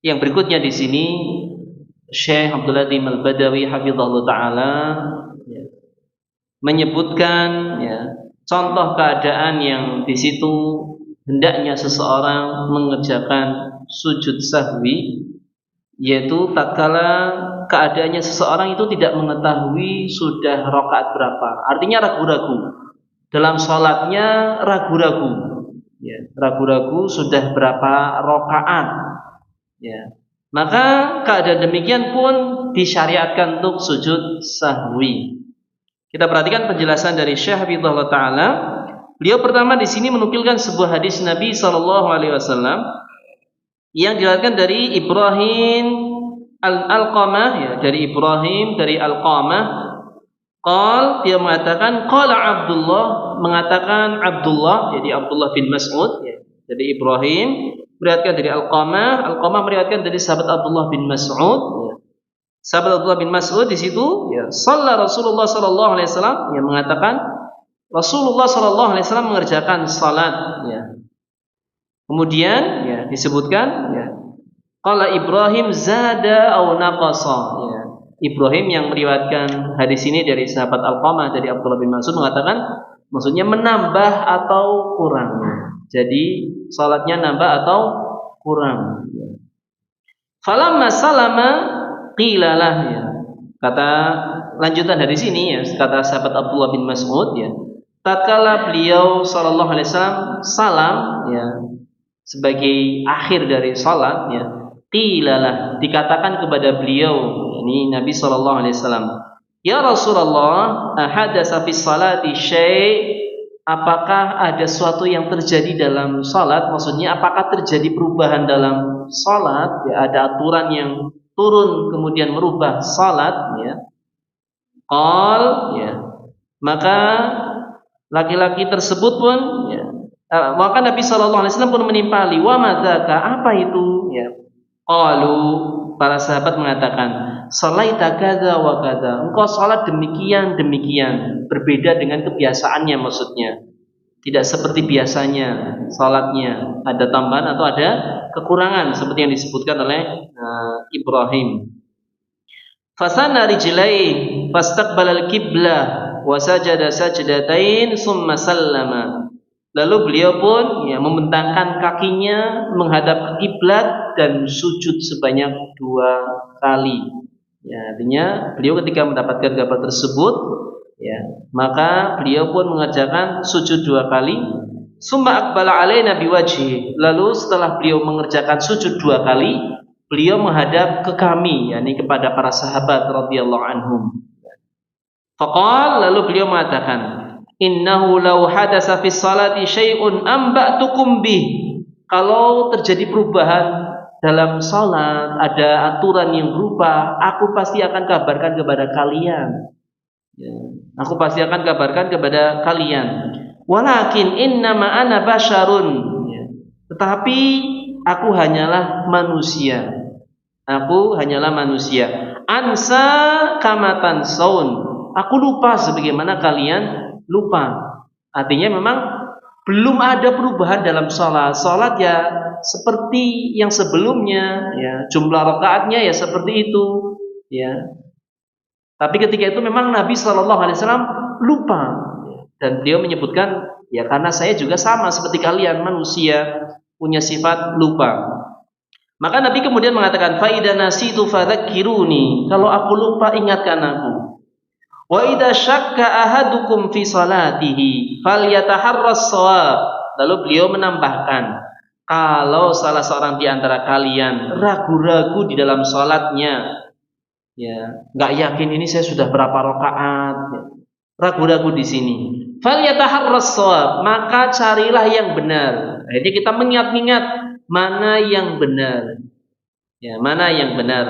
Yang berikutnya di sini Syekh Abdul Latif Al-Badawi hafizahullah taala menyebutkan contoh keadaan yang di situ hendaknya seseorang mengerjakan sujud sahwi, yaitu tatkala keadaannya seseorang itu tidak mengetahui sudah rakaat berapa. Artinya ragu-ragu. Dalam salatnya ragu-ragu. Ragu-ragu sudah berapa rakaat. Maka keadaan demikian pun disyariatkan untuk sujud sahwi. Kita perhatikan penjelasan dari Syekh Hafizahullah taala. Beliau pertama di sini menukilkan sebuah hadis Nabi sallallahu alaihi wasallam yang diriwayatkan dari Ibrahim Al-Alqamah, dari Ibrahim dari Alqamah. Dia mengatakan qala Abdullah, jadi Abdullah bin Mas'ud, jadi Ibrahim meriwayatkan dari Alqamah meriwayatkan dari sahabat Abdullah bin Mas'ud. Sahabat Abdullah bin Mas'ud di situ shalla Rasulullah sallallahu alaihi wasallam, yang mengatakan Rasulullah sallallahu alaihi wasallam mengerjakan salat. Kemudian disebutkan qala Ibrahim zada aw naqasa. Ibrahim yang meriwayatkan hadis ini dari sahabat Alqamah dari Abdullah bin Mas'ud mengatakan maksudnya menambah atau kurang. Jadi salatnya nambah atau kurang. Falamma salama qilalah, kata lanjutan dari sini kata sahabat Abdullah bin Mas'ud tatkala beliau sallallahu alaihi wasallam salam sebagai akhir dari salat qilalah, dikatakan kepada beliau, ini Nabi sallallahu alaihi wasallam, ya Rasulullah, ahadasa fi salati syai', apakah ada sesuatu yang terjadi dalam salat? Maksudnya apakah terjadi perubahan dalam salat? Ada aturan yang turun kemudian merubah salat. Maka laki-laki tersebut pun maka Nabi sallallahu alaihi wasallam pun menimpali, wa madzaka, apa itu? Qalu, para sahabat mengatakan, salaita kadza wa kadza, engkau salat demikian, berbeda dengan kebiasaannya, maksudnya tidak seperti biasanya salatnya, ada tambahan atau ada kekurangan seperti yang disebutkan oleh Ibrahim. Fasana rijlai fastaqbala al-qiblah wa sajada sajdatain summa sallama. Lalu beliau pun membentangkan kakinya menghadap ke kiblat dan sujud sebanyak 2 kali. Artinya beliau ketika mendapatkan kabar tersebut, maka beliau pun mengerjakan sujud 2 kali. Summa aqbala alaina biwajhi. Lalu setelah beliau mengerjakan sujud 2 kali, beliau menghadap ke kami, yakni kepada para sahabat radhiyallahu anhum. Faqala, lalu beliau mengatakan, innahu law hadasa fi salati syai'un amba'tukum bih. Kalau terjadi perubahan dalam salat, ada aturan yang berubah, aku pasti akan kabarkan kepada kalian. Aku pasti akan kabarkan kepada kalian. Walakin innama ana basyarun. Tetapi aku hanyalah manusia. Ansa kamatan saun. Aku lupa sebagaimana kalian lupa. Artinya memang belum ada perubahan dalam salat. Salat seperti yang sebelumnya, jumlah rakaatnya seperti itu, Tapi ketika itu memang Nabi sallallahu alaihi wasallam lupa. Dan beliau menyebutkan, karena saya juga sama seperti kalian, manusia, punya sifat lupa. Maka Nabi kemudian mengatakan, fa idza nasitu fadzakiruni. Kalau aku lupa, ingatkan aku. Wa idza syakka ahadukum fi salatihi falyataharras shawab. Lalu beliau menambahkan, kalau salah seorang di antara kalian ragu-ragu di dalam salatnya, enggak yakin ini saya sudah berapa rakaat, ragu-ragu di sini, falyataharras shawab, maka carilah yang benar. Jadi kita mengingat-ingat mana yang benar. Mana yang benar.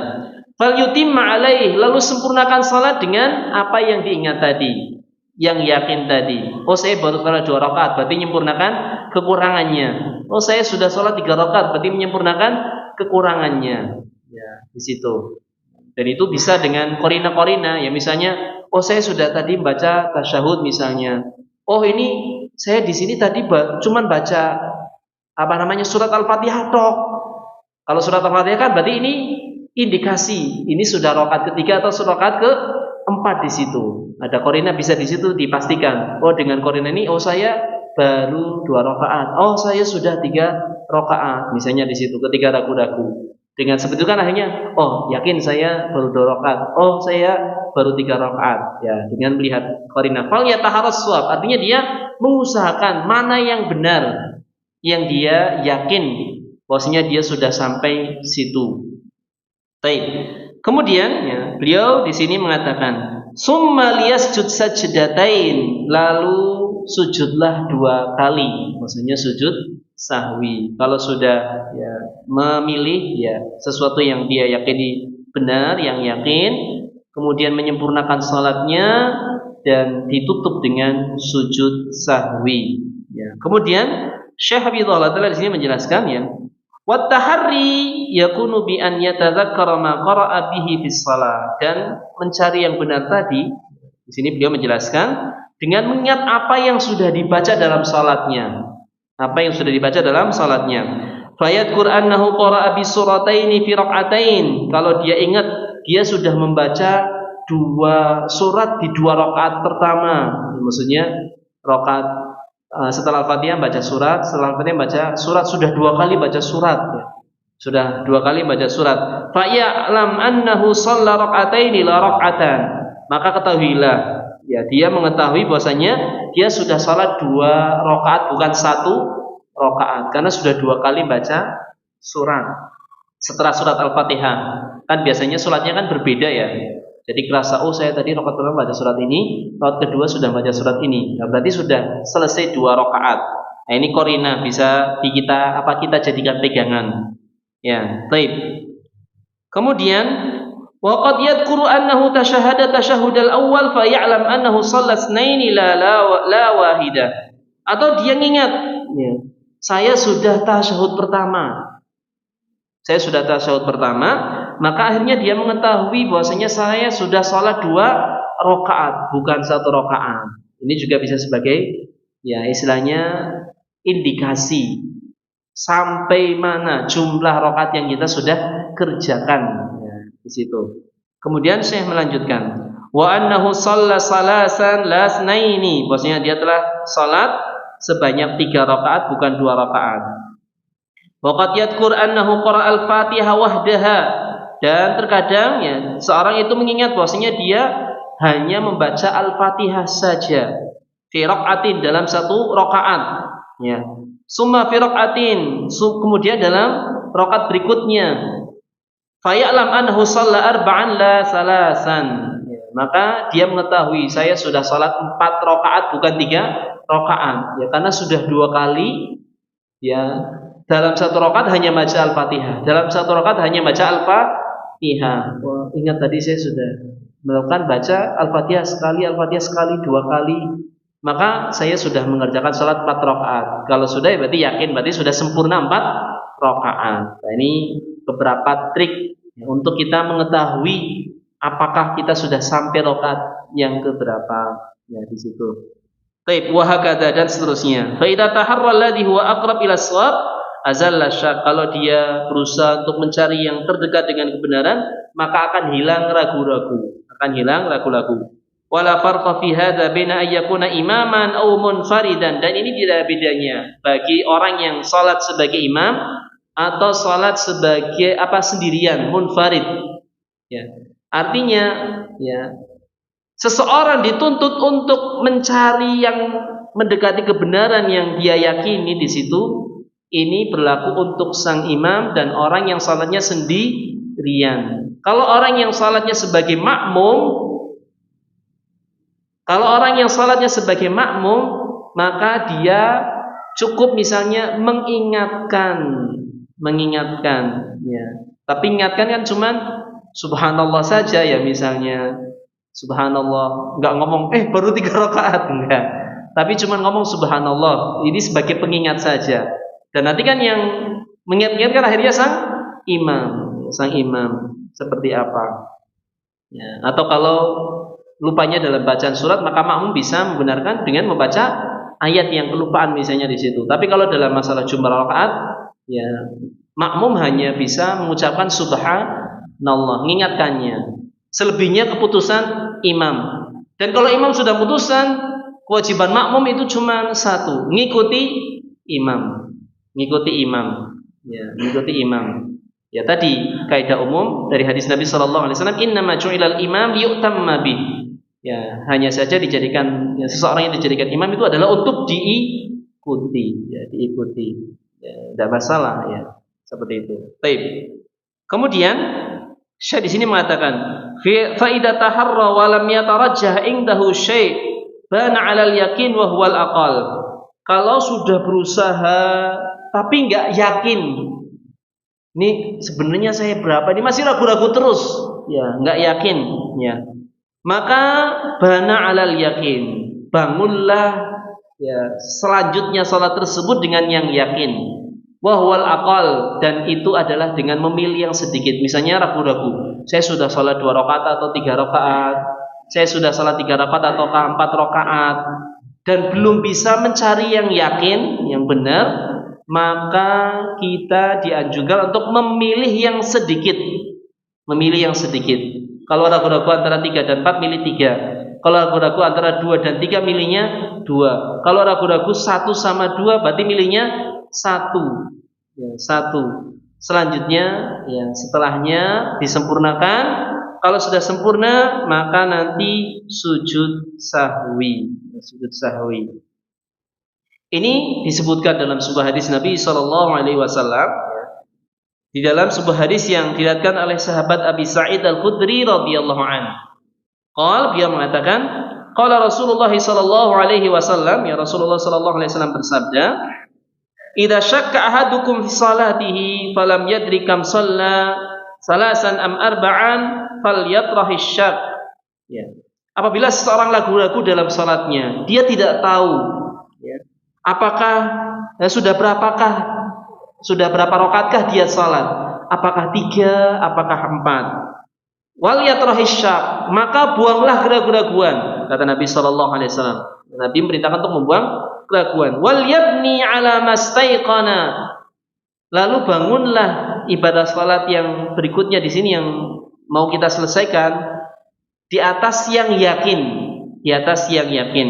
Falyutimma alaih, lalu sempurnakan salat dengan apa yang diingat tadi, yang yakin tadi. Oh, saya baru salat 2 rakaat, berarti menyempurnakan kekurangannya. Oh, saya sudah salat 3 rakaat, berarti menyempurnakan kekurangannya. Di situ. Dan itu bisa dengan korina-korina, misalnya oh saya sudah tadi baca tasyahud misalnya. Oh ini saya di sini tadi cuman baca surat Al-Fatihah tok. Kalau surat Al-Fatihah kan berarti ini indikasi ini sudah rakaat ketiga atau rakaat keempat di situ. Ada korina bisa di situ dipastikan. Oh dengan korina ini, oh saya baru 2 rakaat. Oh saya sudah 3 rakaat. Misalnya di situ ketika ragu-ragu. Dengan seperti itu kan akhirnya, oh yakin saya baru 2 rakaat. Oh saya baru 3 rakaat. Ya dengan melihat korina. Fal yataharras shawab. Artinya dia mengusahakan mana yang benar, yang dia yakin bahwasanya dia sudah sampai situ. Baik. Kemudian ya, beliau di sini mengatakan, summa liyasjud sajdatain, lalu sujudlah 2 kali. Maksudnya sujud sahwi. Kalau sudah ya memilih ya sesuatu yang dia yakini benar, yang yakin, kemudian menyempurnakan salatnya dan ditutup dengan sujud sahwi. Ya. Kemudian Syekh Habibullah Ta'ala di sini menjelaskan ya, wa taharri yakunu bi an yatadzakkara ma qara'a bihi fis shalah, dan mencari yang benar tadi di sini beliau menjelaskan dengan mengingat apa yang sudah dibaca dalam salatnya. Apa yang sudah dibaca dalam salatnya. Fayadkur annahu qara'a bi surataini fi rak'atain. Kalau dia ingat dia sudah membaca 2 surat di 2 rakaat pertama. Maksudnya rakaat setelah Al-Fatihah baca surat, setelah Al-Fatihah baca surat, sudah 2 kali baca surat ya. Sudah 2 kali baca surat. Fa ya'lam annahu shalla rak'ataini la rak'atan. Maka ketahuilah ya, dia mengetahui bahwasanya dia sudah salat 2 rakaat bukan 1 rakaat, karena sudah 2 kali baca surat setelah surat Al-Fatihah. Kan biasanya suratnya kan berbeda ya. Jadi kerasa, oh saya tadi rakaat pertama baca surat ini, rakaat kedua sudah baca surat ini. Nah, berarti sudah selesai 2 rakaat. Nah, ini korina bisa kita jadikan pegangan. Ya, baik. Kemudian wa qad yadhkuru annahu tashahhada tashahhudal awwal fa ya'lam annahu shalla itsnaini la wahidah. Atau dia ingat ya, saya sudah tasyahud pertama. Saya sudah tasyahud pertama, maka akhirnya dia mengetahui bahwasanya saya sudah salat 2 rakaat, bukan 1 rakaat. Ini juga bisa sebagai ya istilahnya indikasi sampai mana jumlah rakaat yang kita sudah kerjakan ya, di situ. Kemudian Syekh melanjutkan, wa annahu shalla salasan la tsnaini, bahwasanya dia telah salat sebanyak 3 rakaat bukan 2 rakaat. Wa qad yadhkur annahu qara'a al-Fatihah wahdaha, dan terkadang ya seorang itu mengingat bahwasanya dia hanya membaca Al-Fatihah saja fi rak'atin, dalam 1 rakaat ya. Summa fi rak'atin, kemudian dalam rakaat berikutnya fa ya'lam annahu shalla arba'an la salasan ya, maka dia mengetahui saya sudah salat 4 rakaat bukan 3 rakaat ya, karena sudah 2 kali ya, dalam 1 rakaat hanya baca Al-Fatihah, dalam 1 rakaat hanya baca Al-Fatihah. Oh, ingat tadi saya sudah melakukan baca Al-Fatihah sekali, Al-Fatihah sekali, 2 kali, maka saya sudah mengerjakan salat 4 rakaat. Kalau sudah berarti yakin, berarti sudah sempurna 4 rakaat. Nah, ini beberapa trik ya, untuk kita mengetahui apakah kita sudah sampai rakaat yang keberapa ya di situ. Baik, wa hakadha, dan seterusnya. Fa idza taharra alladhi huwa aqrab ila shawab azalla syak, kalau dia berusaha untuk mencari yang terdekat dengan kebenaran, maka akan hilang ragu-ragu, wala farqa fi hadza baina ayyakuna imaman aw munfaridan, dan ini tidak bedanya bagi orang yang salat sebagai imam atau salat sebagai sendirian, munfarid ya. Artinya ya, seseorang dituntut untuk mencari yang mendekati kebenaran yang dia yakini di situ. Ini berlaku untuk sang imam dan orang yang salatnya sendirian. Kalau orang yang salatnya sebagai makmum, maka dia cukup misalnya mengingatkan ya. Tapi ingatkan kan cuman subhanallah saja ya, misalnya subhanallah, enggak ngomong baru 3 rakaat, enggak. Tapi cuman ngomong subhanallah, ini sebagai pengingat saja. Dan nanti kan yang mengingat-ingatkan akhirnya sang imam seperti apa ya. Atau kalau lupanya dalam bacaan surat, maka makmum bisa membenarkan dengan membaca ayat yang kelupaan misalnya di situ. Tapi kalau dalam masalah jumlah rakaat, ya makmum hanya bisa mengucapkan subhanallah, mengingatkannya. Selebihnya keputusan imam. Dan kalau imam sudah putusan, kewajiban makmum itu cuma satu, ngikuti imam. Ngikuti imam. Ya, ngikuti imam. Ya tadi kaidah umum dari hadis Nabi sallallahu alaihi wasallam, innama ju'ilal imam liyutamma bih. Ya, hanya saja dijadikan seseorang yang dijadikan imam itu adalah untuk diikuti, ya, diikuti. Ya, tidak masalah ya. Seperti itu. Baik. Kemudian Syekh di sini mengatakan, fa idza taharra wa lam yatarajjah indahu syai' bana 'alal yakin wa huwal aqal. Kalau sudah berusaha tapi enggak yakin, ini sebenarnya saya berapa? Ini masih ragu-ragu terus, ya, enggak yakin, ya. Maka bana 'alal yakin, bangunlah ya selanjutnya salat tersebut dengan yang yakin. Wa huwal aqal, dan itu adalah dengan memilih yang sedikit. Misalnya ragu-ragu, saya sudah salat 2 rakaat atau 3 rakaat, saya sudah salat 3 rakaat atau 4 rakaat, dan belum bisa mencari yang yakin, yang benar, maka kita dianjurkan untuk memilih yang sedikit. Memilih yang sedikit. Kalau ragu-ragu antara 3 dan 4, milih 3. Kalau ragu-ragu antara 2 dan 3, milihnya 2. Kalau ragu-ragu 1 sama 2, berarti milihnya 1. Ya, 1. Selanjutnya, ya, setelahnya disempurnakan. Kalau sudah sempurna, maka nanti sujud sahwi. Sujud sahwi. Ini disebutkan dalam sebuah hadis Nabi sallallahu alaihi wasallam, di dalam sebuah hadis yang diriwayatkan oleh sahabat Abi Sa'id Al-Khudri radhiyallahu anhu. Dia mengatakan, qala Rasulullah sallallahu alaihi wasallam, ya Rasulullah sallallahu alaihi wasallam bersabda, "Idza syakka ahadukum fi salatihi falam yadri kam shalla salasan am arba'an falyatrahish syak." Ya. Apabila seseorang ragu-ragu dalam salatnya, dia tidak tahu, ya, apakah sudah berapa rakaatkah dia salat? Apakah 3, apakah 4? Wal yatrahish syak, maka buanglah keraguan, kata Nabi sallallahu alaihi wasallam. Nabi memerintahkan untuk membuang keraguan. Wal yabni ala mastaiqana, lalu bangunlah ibadah salat yang berikutnya di sini yang mau kita selesaikan di atas yang yakin, di atas yang yakin.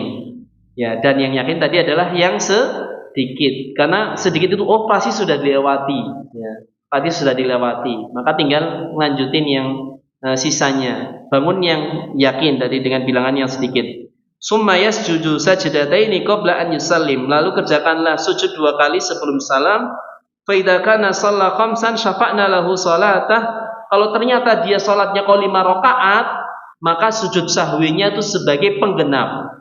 Ya, dan yang yakin tadi adalah yang sedikit. Karena sedikit itu pasti sudah dilewati, ya. Pasti sudah dilewati. Maka tinggal lanjutin yang sisanya. Bangun yang yakin tadi dengan bilangan yang sedikit. Summa yasjudu sajdataini qabla an yusallim. Lalu kerjakanlah sujud 2 kali sebelum salam. Fa idza kana shalla khamsan syafa'na lahu salatah. Kalau ternyata dia salatnya 5 rakaat, maka sujud sahwinya itu sebagai penggenap.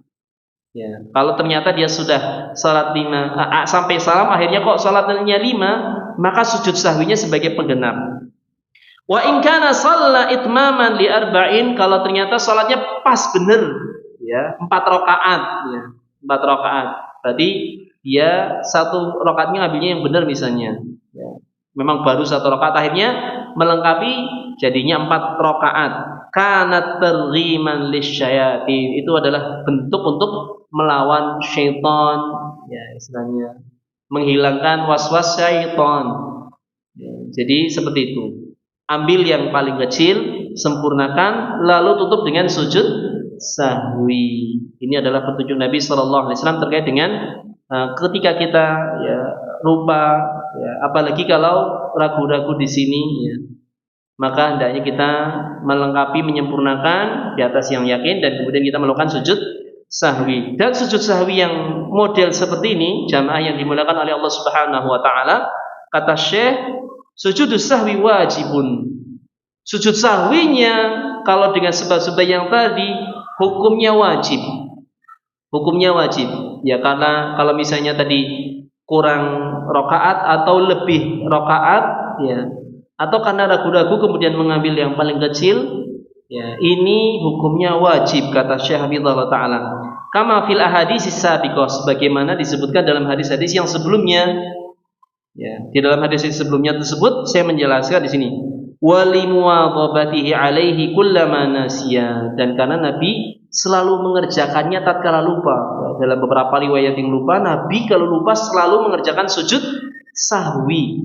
Ya, kalau ternyata dia sudah salat 5 sampai salam, akhirnya kok salatnya 5, maka sujud sahwinya sebagai penggenap. Wa in kana shalla itmaman li arba'in, kalau ternyata salatnya pas bener, ya, 4 rakaat, ya, 4 rakaat. Berarti dia 1 rakaatnya ngambilnya yang benar misalnya. Ya, memang baru 1 rakaat, akhirnya melengkapi jadinya 4 rakaat. Kanat terghiman lisyayatin, itu adalah bentuk untuk melawan syaitan, ya, istilahnya menghilangkan waswas syaitan. Ya, jadi seperti itu. Ambil yang paling kecil, sempurnakan, lalu tutup dengan sujud sahwi. Ini adalah petunjuk Nabi sallallahu alaihi wasallam terkait dengan ketika kita, ya, lupa, ya, apalagi kalau ragu-ragu di sini, ya, maka hendaknya kita melengkapi, menyempurnakan di atas yang yakin, dan kemudian kita melakukan sujud sahwi. Dan sujud sahwi yang model seperti ini, jamaah yang dimuliakan oleh Allah Subhanahu wa taala, kata Syekh, sujud sahwi wajibun. Sujud sahwinya kalau dengan sebab-sebab yang tadi, hukumnya wajib. Hukumnya wajib. Ya, karena kalau misalnya tadi kurang rakaat atau lebih rakaat, ya, atau karena ragu-ragu kemudian mengambil yang paling kecil, ya, ini hukumnya wajib, kata Syekh Habibullah taala. Kama fil ahaditsis sabiqah, sebagaimana disebutkan dalam hadis-hadis yang sebelumnya. Ya, di dalam hadis sebelumnya tersebut saya menjelaskan di sini. Wali muwadhabatihi alaihi kullama nasiya, dan karena Nabi selalu mengerjakannya tatkala lupa. Dalam beberapa riwayat yang lupa, Nabi kalau lupa selalu mengerjakan sujud sahwi.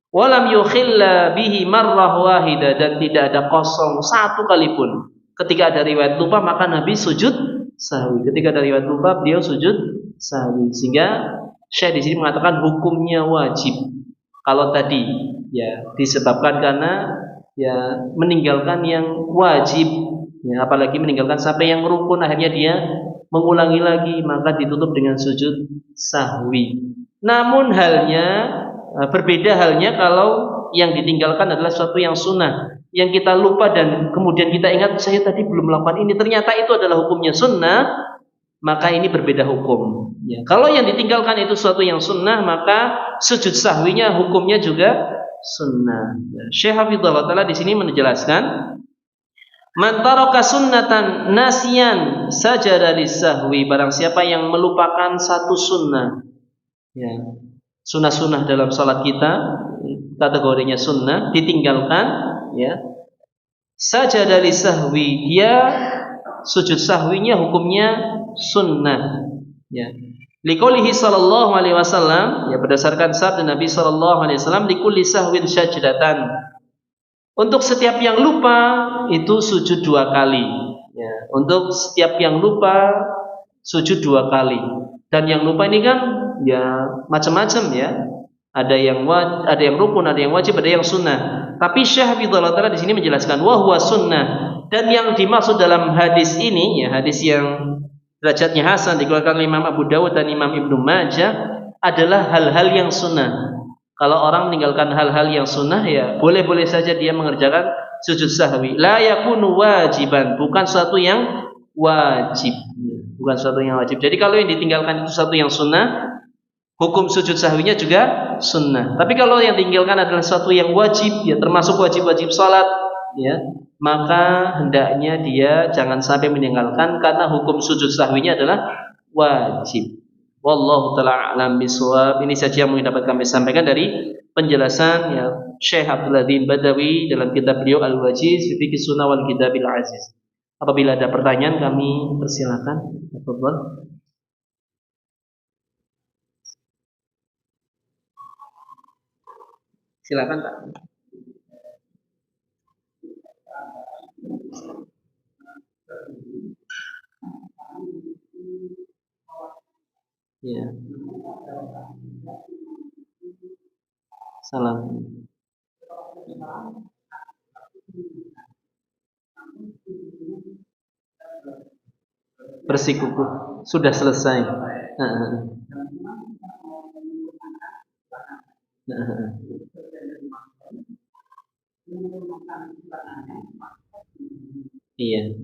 Walam yukhilla bihi marrah wahidah, dan tidak ada kosong satu kali pun. Ketika ada riwayat lupa maka Nabi sujud sahwi. Ketika ada riwayat lupa beliau sujud sahwi. Sehingga Syekh di sini mengatakan hukumnya wajib. Kalau tadi ya disebabkan karena ya meninggalkan yang wajib, ya, apalagi meninggalkan sampai yang rukun akhirnya dia mengulangi lagi, maka ditutup dengan sujud sahwi. Namun berbeda halnya kalau yang ditinggalkan adalah sesuatu yang sunnah, yang kita lupa dan kemudian kita ingat saya tadi belum melakukan ini, ternyata itu adalah hukumnya sunnah, maka ini berbeda hukum. Ya, kalau yang ditinggalkan itu sesuatu yang sunnah, maka sujud sahwinya hukumnya juga sunnah. Ya, Syekh Hafizahullah Ta'ala di sini menjelaskan, man taraka sunnatan nasiyan sajada lis-sahwi, barang siapa yang melupakan satu sunnah, ya, sunnah-sunnah dalam salat kita kategorinya sunnah ditinggalkan, ya, sajada lis-sahwi, dia sujud sahwinya hukumnya sunnah, ya. Liqaulihi sallallahu alaihi wasallam, ya, berdasarkan sabda Nabi sallallahu alaihi wasallam, likulli sahwin sajdatan. Untuk setiap yang lupa itu sujud 2 kali, ya. Untuk setiap yang lupa sujud 2 kali. Dan yang lupa ini kan ya macam-macam, ya. Ada yang rukun, ada yang wajib, ada yang sunnah. Tapi Syekh Hafizahullah Ta'ala di sini menjelaskan wa huwa sunnah. Dan yang dimaksud dalam hadis ini, ya, hadis yang derajatnya hasan dikeluarkan oleh Imam Abu Dawud dan Imam Ibnu Majah, adalah hal-hal yang sunnah. Kalau orang meninggalkan hal-hal yang sunnah, ya boleh-boleh saja dia mengerjakan sujud sahwi. La yakunu wajiban, bukan sesuatu yang wajib, bukan sesuatu yang wajib. Jadi kalau yang ditinggalkan itu sesuatu yang sunnah, hukum sujud sahwinya juga sunnah. Tapi kalau yang ditinggalkan adalah sesuatu yang wajib, ya termasuk wajib-wajib salat, ya, maka hendaknya dia jangan sampai meninggalkan, karena hukum sujud sahwinya adalah wajib. Wallahu ta'ala a'lam bishawab. Ini saja yang dapat kami sampaikan dari penjelasan, ya, Syekh Abdul Adzim Badawi dalam kitab beliau Al-Wajiz fi Fiqh Sunnah wal Kitabil Aziz. Apabila ada pertanyaan kami persilakan. Silakan Pak. Ya. Salam. Bersikukuh sudah selesai. Iya.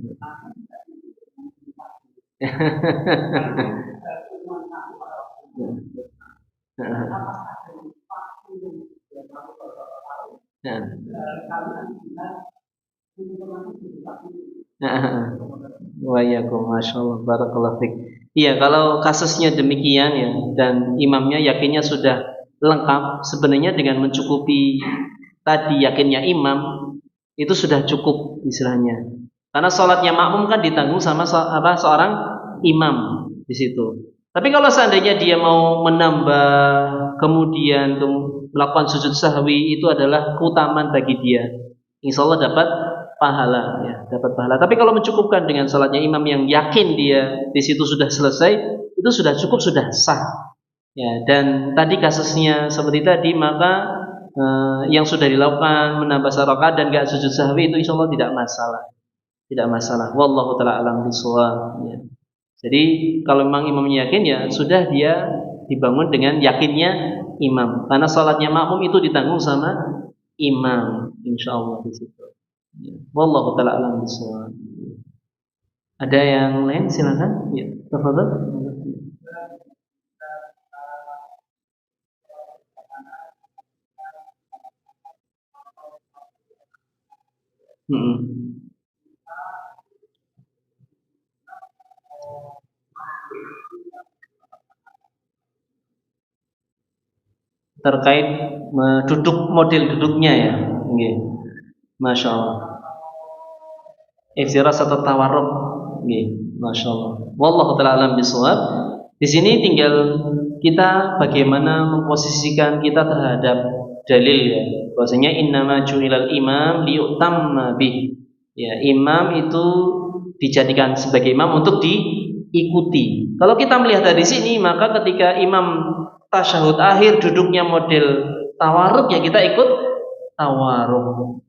Waalaikumsalam, masyaallah, barakallahu fiik. Iya, kalau kasusnya demikian, ya, dan imamnya yakinnya sudah lengkap, sebenarnya dengan mencukupi tadi yakinnya imam itu sudah cukup istilahnya. Karena sholatnya makmum kan ditanggung sama seorang imam di situ. Tapi kalau seandainya dia mau menambah kemudian melakukan sujud sahwi, itu adalah keutamaan bagi dia. Insya Allah dapat pahala, ya, dapat pahala. Tapi kalau mencukupkan dengan salatnya imam yang yakin dia di situ sudah selesai, itu sudah cukup, sudah sah. Ya, dan tadi kasusnya seperti tadi, maka yang sudah dilakukan menambah rakaat dan gak sujud sahwi itu insya Allah tidak masalah, tidak masalah. Wallahu ta'ala alam bishawab. Ya. Jadi kalau memang imamnya yakin, ya sudah, dia dibangun dengan yakinnya imam. Karena salatnya makmum itu ditanggung sama imam, insya Allah di situ. Ya. Wallahu ta'ala alam bishawab. Ada yang lain silakan. Ya, tafadhol. Terkait model duduknya, ya, nggih. Masya Allah. Ikhtiras atau tawarruk, nggih. Masya Allah. Wallahu ta'ala alam bisawab. Di sini tinggal kita bagaimana memposisikan kita terhadap dalil ya. Bahwasanya innama ju'ilal imam liyutamma bih. Ya, imam itu dijadikan sebagai imam untuk diikuti. Kalau kita melihat dari sini, maka ketika imam tasyahud akhir duduknya model tawarruk, ya kita ikut tawarruk.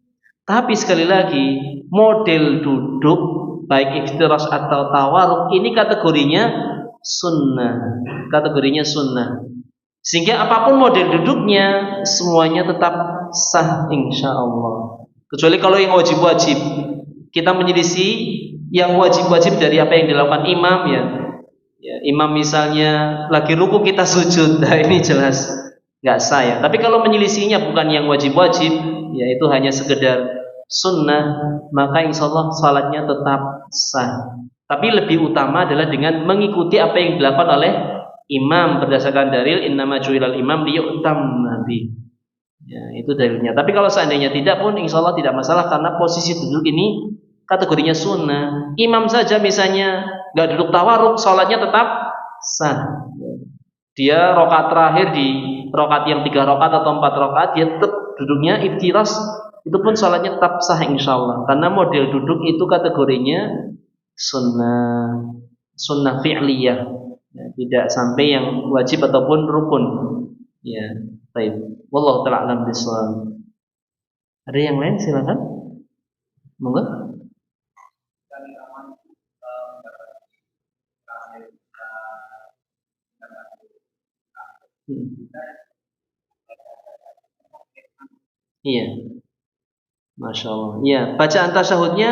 Tapi sekali lagi, model duduk baik iftirash atau tawarruk ini kategorinya sunnah. Kategorinya sunnah. Sehingga apapun model duduknya semuanya tetap sah insyaallah. Kecuali kalau yang wajib-wajib, kita menyelisih yang wajib-wajib dari apa yang dilakukan imam ya. Ya, imam misalnya lagi ruku kita sujud, nah ini jelas nggak sah ya. Tapi kalau menyelisihinya bukan yang wajib-wajib, ya itu hanya sekedar sunnah, maka insya Allah salatnya tetap sah. Tapi lebih utama adalah dengan mengikuti apa yang dilakukan oleh imam berdasarkan dalil innama ju'ilal imam liyutamma bih. Ya, itu dalilnya. Tapi kalau seandainya tidak pun insya Allah tidak masalah karena posisi duduk ini kategorinya sunnah. Imam saja misalnya nggak duduk tawarruk, sholatnya tetap sah. Dia rokaat terakhir di rokaat yang 3 rokaat atau 4 rokaat dia tetap duduknya iftirash, itu pun sholatnya tetap sah insya Allah. Karena model duduk itu kategorinya sunnah fi'liyah, ya, tidak sampai yang wajib ataupun rukun. Ya, baik. Wallahu ta'ala a'lam bishawab. Ada yang lain silakan. Monggo. Iya, masya Allah. Iya, bacaan tasyahudnya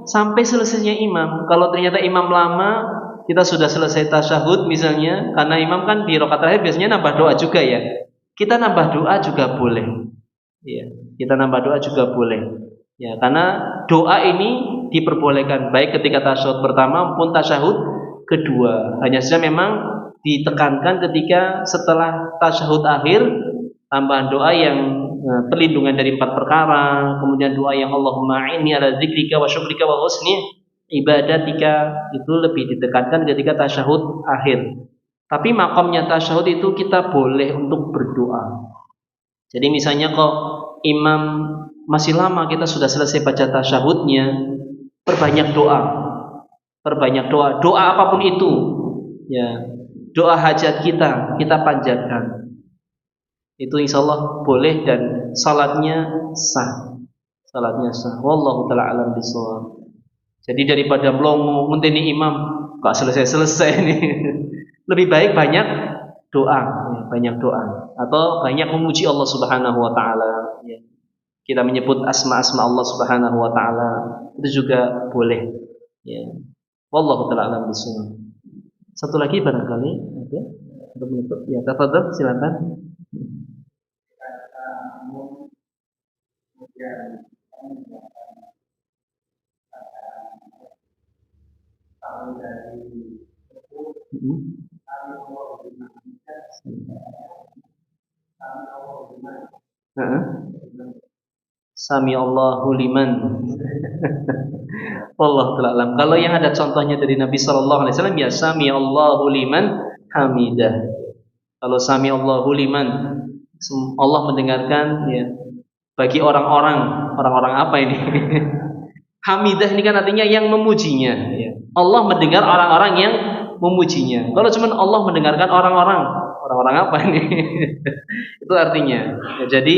sampai selesainya imam. Kalau ternyata imam lama, kita sudah selesai tasyahud misalnya, karena imam kan di rakaat terakhir biasanya nambah doa juga ya. Kita nambah doa juga boleh. Iya, kita nambah doa juga boleh. Ya, karena doa ini diperbolehkan baik ketika tasyahud pertama maupun tasyahud kedua. Hanya saja memang ditekankan ketika setelah tasyahud akhir tambahan doa yang perlindungan dari 4 perkara, kemudian doa yang Allahumma inni ala dzikrika wa syukrika wa husni ibadatika, itu lebih ditekankan ketika tasyahud akhir. Tapi makamnya tasyahud itu kita boleh untuk berdoa. Jadi misalnya kok imam masih lama, kita sudah selesai baca tasyahudnya, perbanyak doa. Perbanyak doa, doa apapun itu. Ya, doa hajat kita panjatkan. Itu insyaallah boleh dan salatnya sah. Salatnya sah. Wallahu taala alam bishawab. Jadi daripada melongo ngenteni imam enggak selesai-selesai nih. Lebih baik banyak doa, ya, banyak doa atau banyak memuji Allah Subhanahu wa taala, ya. Kita menyebut asma-asma Allah Subhanahu wa taala itu juga boleh, ya. Wallahu taala alam bishawab. Satu lagi barangkali ada untuk menutup. Ya, tafadhol silakan. Sami Allahu liman. Wallahu ta'ala alam. Kalau yang ada contohnya dari Nabi sallallahu alaihi wasallam ya sami Allahu liman hamidah. Kalau sami Allahu liman, Allah mendengarkan ya bagi orang-orang apa ini? Hamidah ini kan artinya yang memujinya ya. Allah mendengar orang-orang yang memujinya. Kalau cuma Allah mendengarkan orang-orang apa ini? Itu artinya. Ya, jadi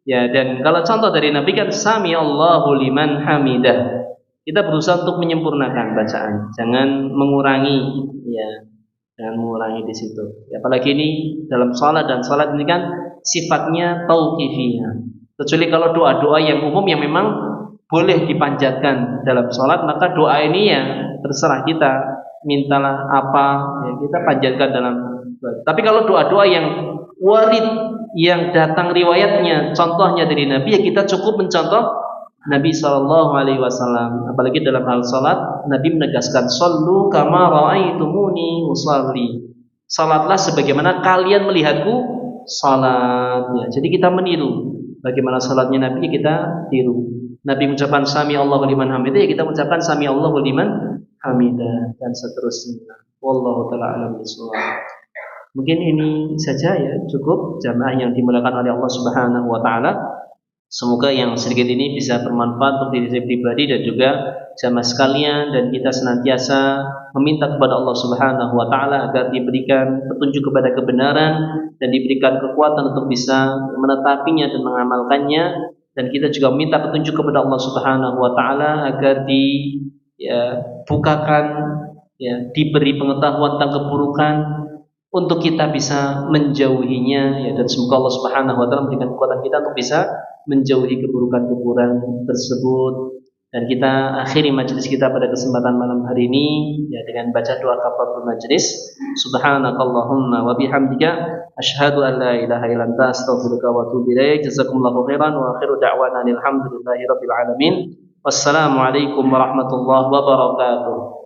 ya, dan kalau contoh dari Nabi kan sami Allahu liman hamidah. Kita berusaha untuk menyempurnakan bacaan, jangan mengurangi ya. Jangan mengurangi di situ. Ya, apalagi ini dalam salat, dan salat ini kan sifatnya tauqifiyah. Kecuali kalau doa-doa yang umum yang memang boleh dipanjatkan dalam salat, maka doa ini ya terserah kita, mintalah apa ya kita panjatkan dalam. Tapi kalau doa-doa yang warid yang datang riwayatnya, contohnya dari Nabi, ya kita cukup mencontoh Nabi Shallallahu Alaihi Wasallam. Apalagi dalam hal salat, Nabi menegaskan, "Shallu kama ra'aitumuni usalli." Salatlah sebagaimana kalian melihatku salat. Ya, jadi kita meniru bagaimana salatnya Nabi, kita tiru. Nabi mengucapkan sami Allahu liman hamidah, ya kita mengucapkan sami Allahu liman hamidah, dan seterusnya. Wallahu ta'ala alam bishawab. Mungkin ini saja ya, cukup jamaah yang dimuliakan oleh Allah Subhanahu wa taala. Semoga yang sedikit ini bisa bermanfaat untuk diri saya pribadi dan juga jamaah sekalian, dan kita senantiasa meminta kepada Allah Subhanahu wa taala agar diberikan petunjuk kepada kebenaran dan diberikan kekuatan untuk bisa menetapinya dan mengamalkannya, dan kita juga meminta petunjuk kepada Allah Subhanahu wa taala agar dibukakan diberi pengetahuan tentang keburukan untuk kita bisa menjauhinya dan semoga Allah Subhanahu wa taala memberikan kekuatan kita untuk bisa menjauhi keburukan-keburukan tersebut. Dan kita akhiri majelis kita pada kesempatan malam hari ini dengan baca doa kafaratul majelis. Subhanakallahumma wa bihamdika asyhadu an la ilaha illa anta astaghfiruka wa atubu ilaik. Jazakumullahu khairan wa akhiru da'wana alhamdulillahi rabbil alamin. Wassalamualaikum warahmatullahi wabarakatuh.